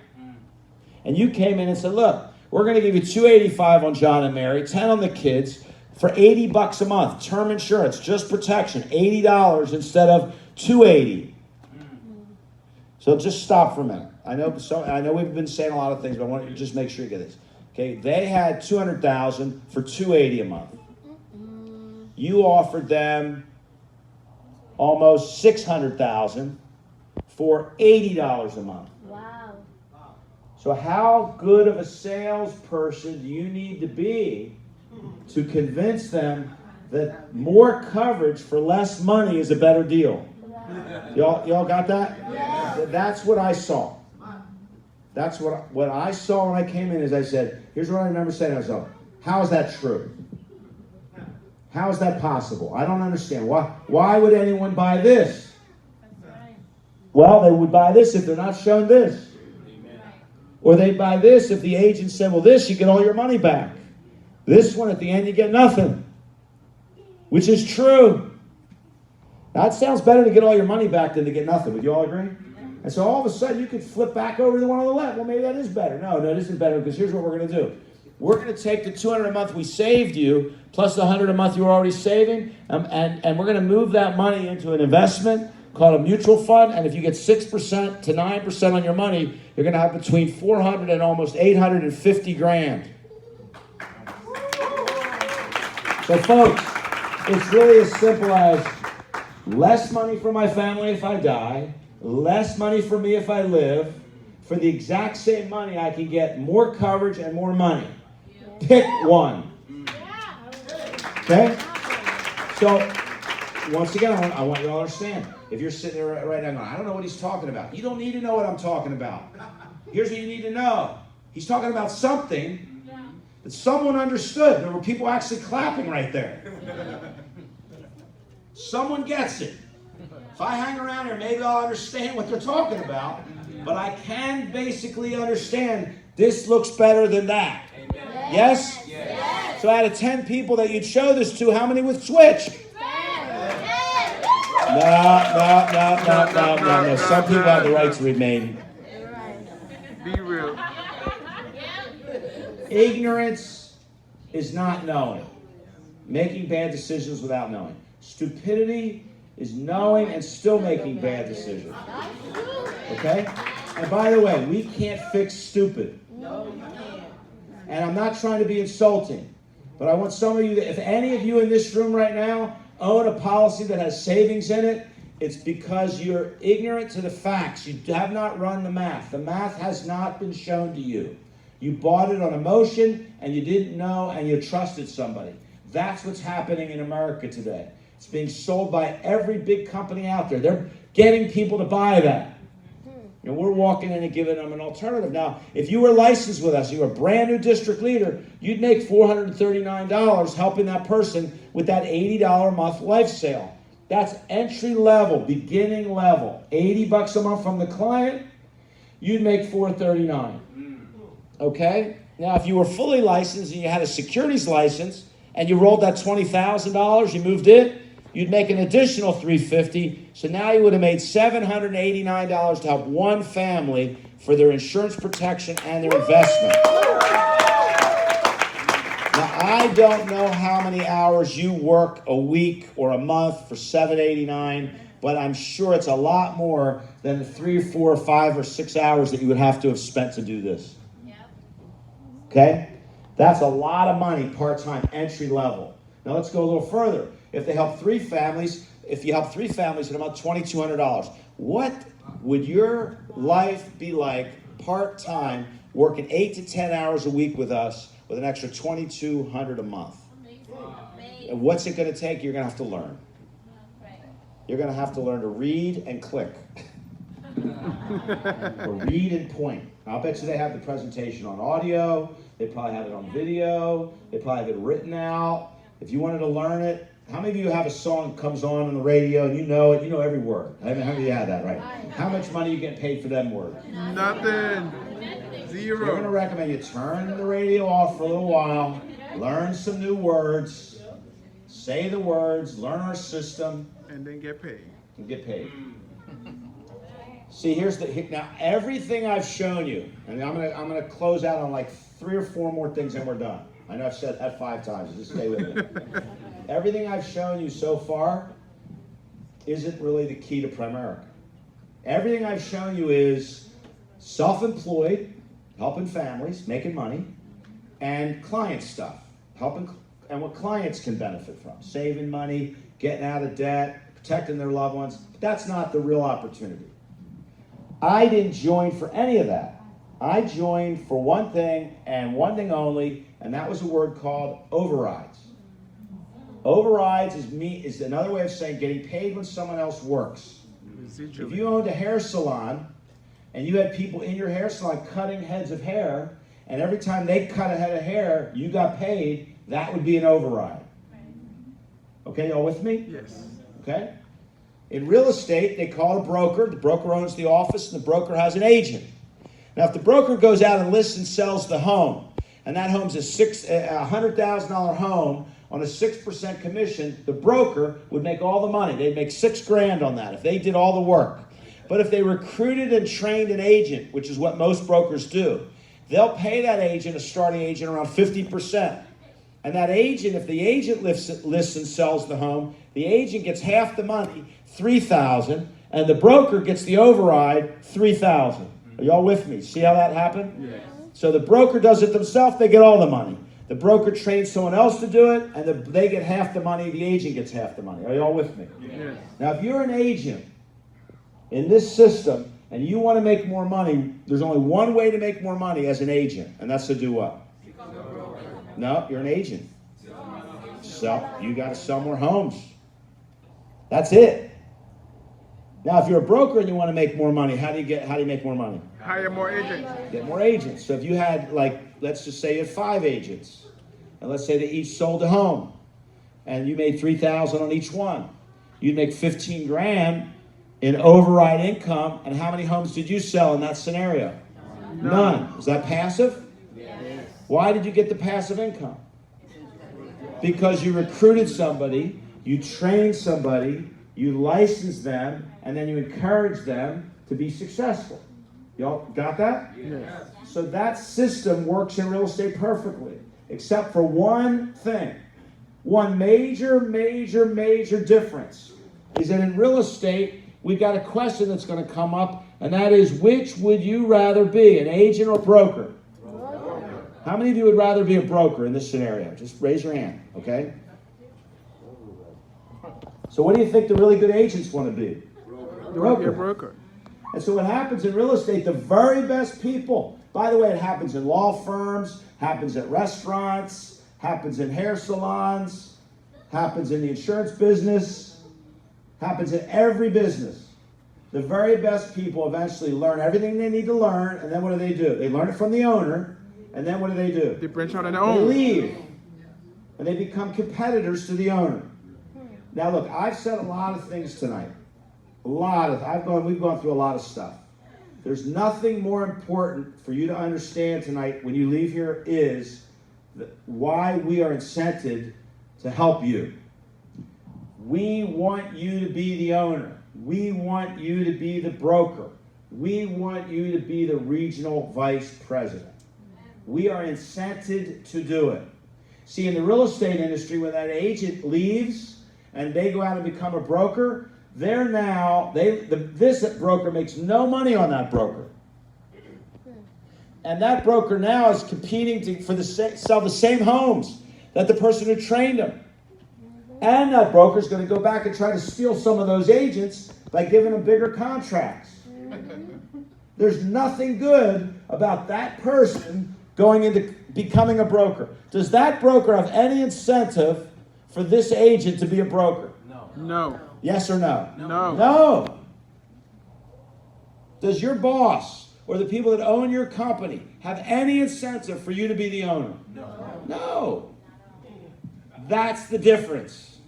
And you came in and said, look, we're going to give you $285 on John and Mary, $10 on the kids, for $80 a month. Term insurance, just protection, $80 instead of $280. So just stop for a minute. I know we've been saying a lot of things, but I want you to just make sure you get this. Okay, they had $200,000 for $280 a month. You offered them almost $600,000 for $80 a month. Wow. So how good of a salesperson do you need to be to convince them that more coverage for less money is a better deal? Y'all got that? Yeah. That's what I saw. That's what I saw when I came in. Is I said, here's what I remember saying to myself: how is that true? How is that possible? I don't understand. Why would anyone buy this? Well, they would buy this if they're not shown this. Or they'd buy this if the agent said, well, this, you get all your money back. This one, at the end, you get nothing. Which is true. That sounds better to get all your money back than to get nothing. Would you all agree? And so all of a sudden, you could flip back over to the one on the left. Well, maybe that is better. No, it isn't better, because here's what we're going to do. We're going to take the $200 a month we saved you, plus the $100 a month you were already saving, and we're going to move that money into an investment called a mutual fund. And if you get 6% to 9% on your money, you're going to have between $400 and almost $850,000. So, folks, it's really as simple as less money for my family if I die, less money for me if I live. For the exact same money, I can get more coverage and more money. Pick one. Okay? So, once again, I want you all to understand. If you're sitting there right now going, I don't know what he's talking about. You don't need to know what I'm talking about. Here's what you need to know. He's talking about something that someone understood. There were people actually clapping right there. Someone gets it. If I hang around here, maybe I'll understand what they're talking about. But I can basically understand this looks better than that. Yes? Yes? So out of 10 people that you'd show this to, how many would switch? No. Some people have the right to remain. Be real. Ignorance is not knowing. Making bad decisions without knowing. Stupidity is knowing and still making bad decisions. Okay? And by the way, we can't fix stupid. And I'm not trying to be insulting, but I want some of you, if any of you in this room right now own a policy that has savings in it, it's because you're ignorant to the facts. You have not run the math. The math has not been shown to you. You bought it on emotion, and you didn't know, and you trusted somebody. That's what's happening in America today. It's being sold by every big company out there. They're getting people to buy that. And we're walking in and giving them an alternative. Now, if you were licensed with us, you were a brand new district leader, you'd make $439 helping that person with that $80 a month life sale. That's entry level, beginning level. $80 a month from the client, you'd make $439. Okay? Now, if you were fully licensed and you had a securities license and you rolled that $20,000, you moved it, you'd make an additional $350. So now you would have made $789 to help one family for their insurance protection and their investment. Now, I don't know how many hours you work a week or a month for $789, but I'm sure it's a lot more than the 3 or 4 or 5 or 6 hours that you would have to have spent to do this. Okay? That's a lot of money part-time, entry level. Now let's go a little further. If they help 3 families, if you help 3 families at about $2,200, what would your life be like part-time, working 8 to 10 hours a week with us with an extra $2,200 a month? And what's it going to take? You're going to have to learn. You're going to have to learn to read and click. Or read and point. I'll bet you they have the presentation on audio. They probably have it on video. They probably have it written out. If you wanted to learn it, how many of you have a song that comes on the radio and you know it? You know every word. How many of you have that, right? How much money are you getting paid for them words? Nothing. Zero. We're going to recommend you turn the radio off for a little while, learn some new words, say the words, learn our system, And then get paid. and get paid. See, now everything I've shown you, and I'm gonna close out on like 3 or 4 more things and we're done. I know I've said that 5 times, just stay with me. Everything I've shown you so far isn't really the key to Primerica. Everything I've shown you is self-employed, helping families, making money, and client stuff, and what clients can benefit from, saving money, getting out of debt, protecting their loved ones. But that's not the real opportunity. I didn't join for any of that. I joined for one thing and one thing only, and that was a word called overrides. Overrides is another way of saying getting paid when someone else works. If you owned a hair salon and you had people in your hair salon cutting heads of hair, and every time they cut a head of hair, you got paid, that would be an override. Okay, y'all with me? Yes. Okay? In real estate, they call a broker. The broker owns the office, and the broker has an agent. Now, if the broker goes out and lists and sells the home, and that home's a $100,000 home on a 6% commission, the broker would make all the money. They'd make $6,000 on that if they did all the work. But if they recruited and trained an agent, which is what most brokers do, they'll pay that agent, a starting agent, around 50%. And that agent, if the agent lists and sells the home, the agent gets half the money, $3,000, and the broker gets the override, $3,000. Are y'all with me? See how that happened? Yes. So the broker does it themselves, they get all the money. The broker trains someone else to do it, and they get half the money, the agent gets half the money. Are y'all with me? Yes. Now, if you're an agent in this system and you want to make more money, there's only one way to make more money as an agent, and that's to do what? No, you're an agent. You got to sell more homes. That's it. Now, if you're a broker and you want to make more money, how do you make more money? Hire more agents. Get more agents. So if you had, let's just say you had 5 agents, and let's say they each sold a home, and you made $3,000 on each one, you'd make $15,000 in override income. And how many homes did you sell in that scenario? None. Is that passive? Yes. Why did you get the passive income? Because you recruited somebody, you trained somebody, you licensed them, and then you encouraged them to be successful. Y'all got that? Yes. So that system works in real estate perfectly, except for one thing. One major difference is that in real estate, we've got a question that's going to come up, and that is, which would you rather be, an agent or broker? How many of you would rather be a broker in this scenario? Just raise your hand, okay? So what do you think the really good agents want to be? Broker. And so what happens in real estate, the very best people, by the way, it happens in law firms, happens at restaurants, happens in hair salons, happens in the insurance business, happens in every business. The very best people eventually learn everything they need to learn, and then what do? They learn it from the owner, and then what do? They branch out on their They own. leave, and they become competitors to the owner. Now look, I've said a lot of things tonight. We've gone through a lot of stuff. There's nothing more important for you to understand tonight when you leave here is why we are incented to help you. We want you to be the owner. We want you to be the broker. We want you to be the regional vice president. We are incented to do it. See, in the real estate industry, when that agent leaves and they go out and become a broker, this broker makes no money on that broker. And that broker now is competing to sell the same homes that the person who trained him. And that broker is going to go back and try to steal some of those agents by giving them bigger contracts. There's nothing good about that person going into becoming a broker. Does that broker have any incentive for this agent to be a broker? No. Yes or no? No. No. Does your boss or the people that own your company have any incentive for you to be the owner? No. That's the difference.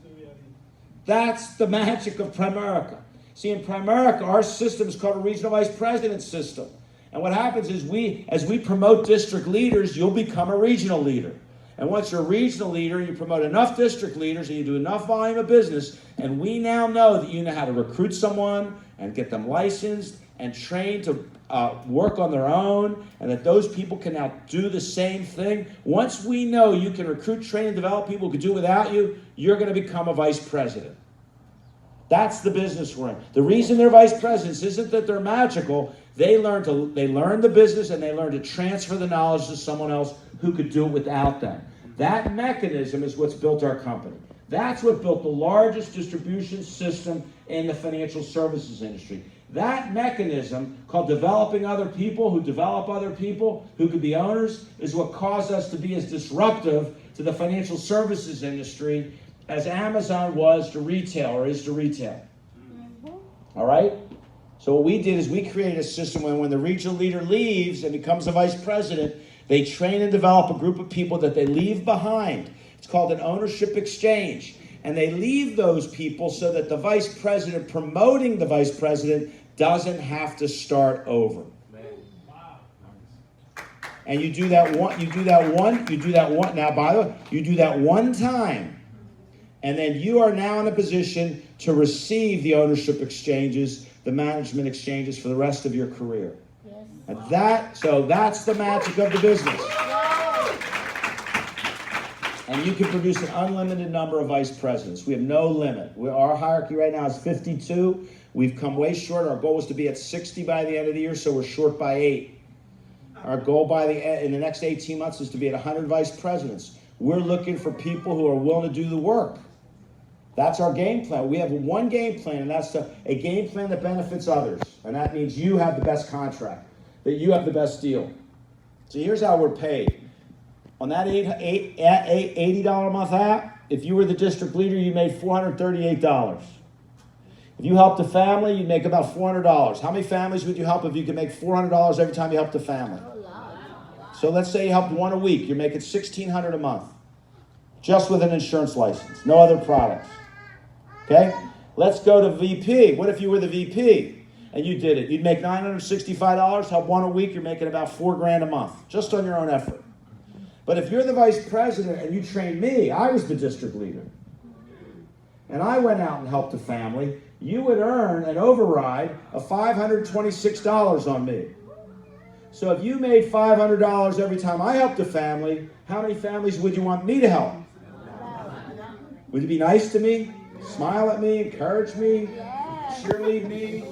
That's the magic of Primerica. See, in Primerica, our system is called a regional vice president system. And what happens is as we promote district leaders, you'll become a regional leader. And once you're a regional leader, you promote enough district leaders and you do enough volume of business, and we now know that you know how to recruit someone and get them licensed and trained to work on their own, and that those people can now do the same thing. Once we know you can recruit, train, and develop people who can do it without you, you're going to become a vice president. That's the business we're in. The reason they're vice presidents isn't that they're magical. They learn the business and they learn to transfer the knowledge to someone else who could do it without them. That mechanism is what's built our company. That's what built the largest distribution system in the financial services industry. That mechanism, called developing other people who develop other people who could be owners, is what caused us to be as disruptive to the financial services industry as Amazon was to retail, or is to retail. All right? So what we did is we created a system when the regional leader leaves and becomes a vice president, they train and develop a group of people that they leave behind. It's called an ownership exchange. And they leave those people so that the vice president promoting the vice president doesn't have to start over. And you do that one, now by the way, you do that one time. And then you are now in a position to receive the ownership exchanges, the management exchanges for the rest of your career. And that's the magic of the business. And you can produce an unlimited number of vice presidents. We have no limit. Our hierarchy right now is 52. We've come way short. Our goal was to be at 60 by the end of the year, so we're short by 8. Our goal in the next 18 months is to be at 100 vice presidents. We're looking for people who are willing to do the work. That's our game plan. We have one game plan, and that's a game plan that benefits others. And that means you have the best contract, that you have the best deal. So here's how we're paid. On that $80 a month app, if you were the district leader, you made $438. If you helped a family, you'd make about $400. How many families would you help if you could make $400 every time you helped a family? So let's say you helped one a week. You're making $1,600 a month, just with an insurance license, no other products. Okay? Let's go to VP. What if you were the VP and you did it? You'd make $965, help one a week, you're making about $4,000 a month, just on your own effort. But if you're the vice president and you trained me, I was the district leader, and I went out and helped a family, you would earn an override of $526 on me. So if you made $500 every time I helped a family, how many families would you want me to help? Would you be nice to me? Smile at me? Encourage me? Cheerlead me?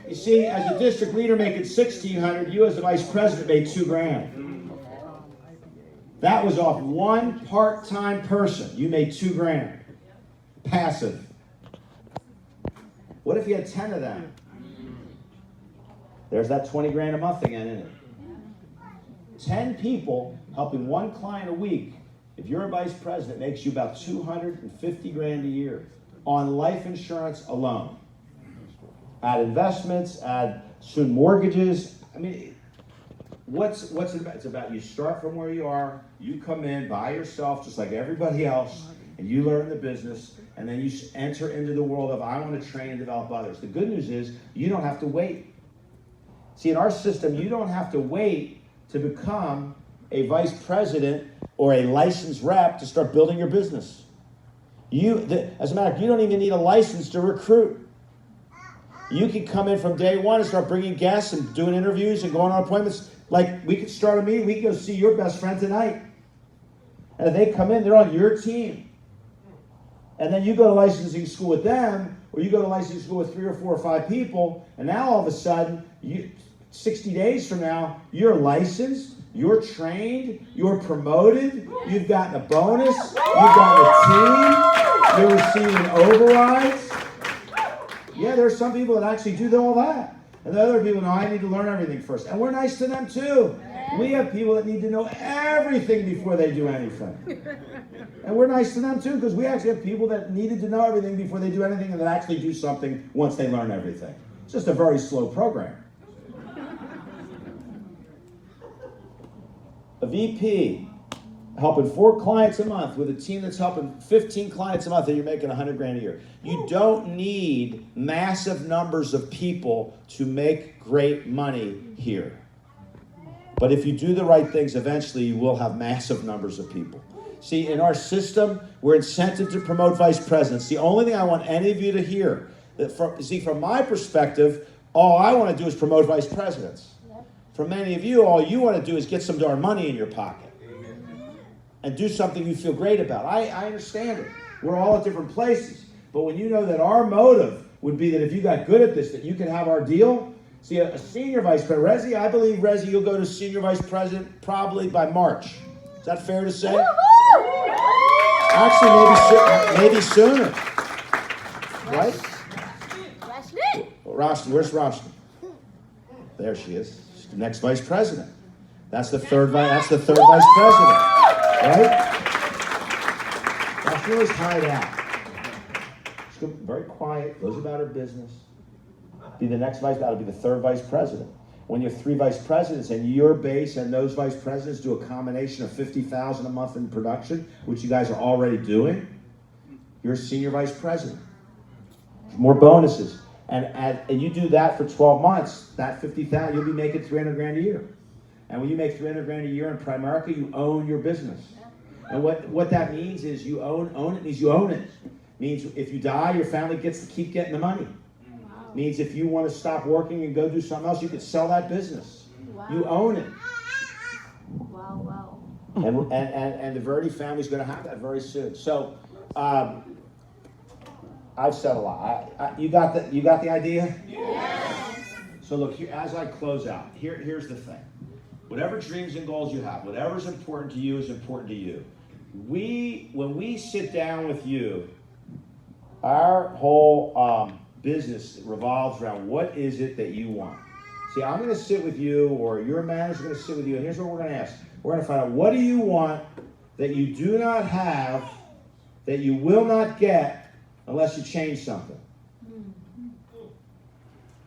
You see, as a district leader making $1,600, you as the vice president made $2,000. That was off one part-time person. You made $2,000. Passive. What if you had 10 of them? There's that $20,000 a month again, isn't it? 10 people helping one client a week, if you're a vice president, makes you about $250,000 a year on life insurance alone. Add investments, add soon mortgages. I mean, what's it about? It's about you start from where you are, you come in by yourself just like everybody else, and you learn the business, and then you enter into the world of I want to train and develop others. The good news is you don't have to wait. See, in our system, you don't have to wait to become a vice president or a licensed rep to start building your business. As a matter of fact, you don't even need a license to recruit. You can come in from day one and start bringing guests and doing interviews and going on appointments. Like, we could start a meeting. We can go see your best friend tonight. And if they come in, they're on your team. And then you go to licensing school with them, or you go to licensing school with 3 or 4 or 5 people, and now all of a sudden, 60 days from now, you're licensed, you're trained, you're promoted, you've gotten a bonus, you've got a team, you're receiving overrides. Yeah, there's some people that actually do all that. And the other people know I need to learn everything first. And we're nice to them too. We have people that need to know everything before they do anything. And we're nice to them too, because we actually have people that needed to know everything before they do anything and that actually do something once they learn everything. It's just a very slow program. A VP helping 4 clients a month with a team that's helping 15 clients a month and you're making 100 grand a year. You don't need massive numbers of people to make great money here. But if you do the right things, eventually you will have massive numbers of people. See, in our system, we're incented to promote vice presidents. The only thing I want any of you to hear, from my perspective, all I want to do is promote vice presidents. For many of you, all you want to do is get some darn money in your pocket and do something you feel great about. I understand it. We're all at different places. But when you know that our motive would be that if you got good at this, that you can have our deal. See, a senior vice president, Rezi, I believe, Rezi, you'll go to senior vice president probably by March. Is that fair to say? Actually, maybe sooner. Right? Roshni, where's Roshni? There she is. She's the next vice president. That's the third vice president. Right? Roshni always hide out. She's very quiet, goes about her business. Be the next that'll be the third vice president. When you have 3 vice presidents and your base and those vice presidents do a combination of $50,000 a month in production, which you guys are already doing, you're a senior vice president. More bonuses. And you do that for 12 months, that $50,000, you'll be making 300 grand a year. And when you make 300 grand a year in Primerica, you own your business. And what that means is you own it means you own it. Means if you die, your family gets to keep getting the money. Means if you want to stop working and go do something else, you could sell that business. Wow. You own it. Wow. And the Verdi family's going to have that very soon. So I've said a lot. You got the idea? Yes. So look, here, as I close out, here's the thing. Whatever dreams and goals you have, whatever's important to you is important to you. When we sit down with you, our whole business revolves around what is it that you want. See, I'm going to sit with you, or your manager's going to sit with you, and here's what we're going to ask. We're going to find out, what do you want that you do not have, that you will not get unless you change something?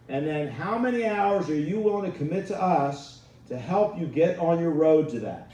And then how many hours are you willing to commit to us to help you get on your road to that?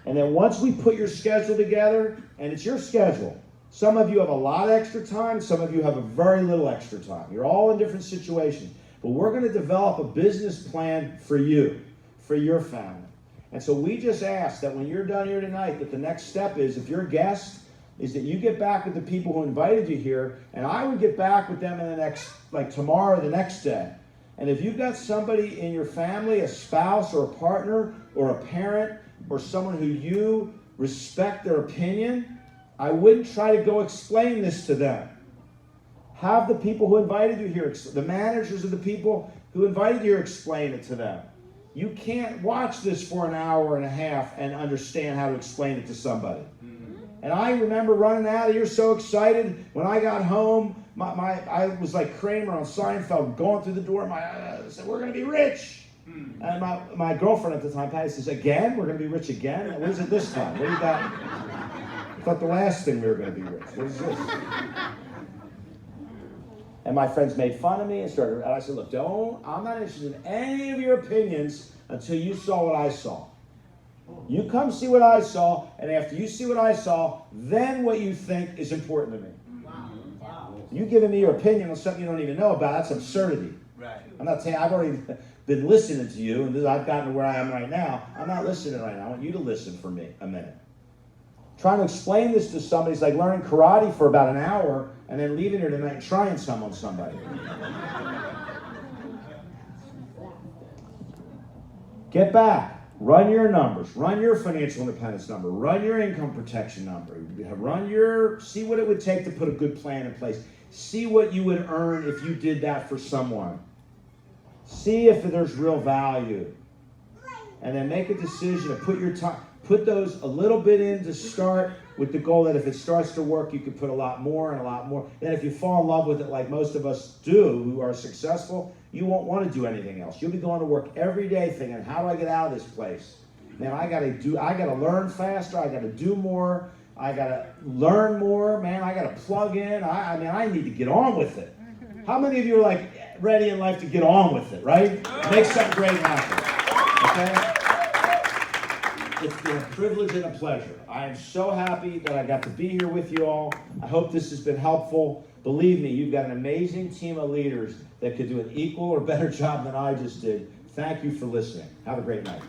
And then once we put your schedule together, and it's your schedule, some of you have a lot of extra time, some of you have a very little extra time. You're all in different situations. But we're going to develop a business plan for you, for your family. And so we just ask that when you're done here tonight, that the next step is, if you're a guest, is that you get back with the people who invited you here, and I would get back with them in the next, like tomorrow or the next day. And if you've got somebody in your family, a spouse or a partner or a parent or someone who you respect their opinion, I wouldn't try to go explain this to them. Have the people who invited you here, the managers of the people who invited you here, explain it to them. You can't watch this for an hour and a half and understand how to explain it to somebody. And I remember running out of here so excited. When I got home, I was like Kramer on Seinfeld, going through the door. I said, "We're going to be rich." And my girlfriend at the time, Patty, says, "Again? We're going to be rich again? What is it this time? What do you got?" I thought the last thing we were going to be rich. What is this? And my friends made fun of me and I said, "Look, I'm not interested in any of your opinions until you saw what I saw. You come see what I saw, and after you see what I saw, then what you think is important to me." Wow. You giving me your opinion on something you don't even know about, that's absurdity. Right. I'm not saying, I've already been listening to you, and I've gotten to where I am right now. I'm not listening right now. I want you to listen for me a minute. Trying to explain this to somebody is like learning karate for about an hour and then leaving here tonight and trying some on somebody. Get back. Run your numbers. Run your financial independence number. Run your income protection number. See what it would take to put a good plan in place. See what you would earn if you did that for someone. See if there's real value. And then make a decision to put your time, put those a little bit in to start with the goal that if it starts to work, you can put a lot more and a lot more. Then if you fall in love with it like most of us do, who are successful, you won't want to do anything else. You'll be going to work every day thinking, how do I get out of this place? Man, I gotta learn faster, I gotta do more, I gotta learn more, man, I gotta plug in. I need to get on with it. How many of you are like ready in life to get on with it, right? Make something great happen. Okay? It's been a privilege and a pleasure. I am so happy that I got to be here with you all. I hope this has been helpful. Believe me, you've got an amazing team of leaders that could do an equal or better job than I just did. Thank you for listening. Have a great night.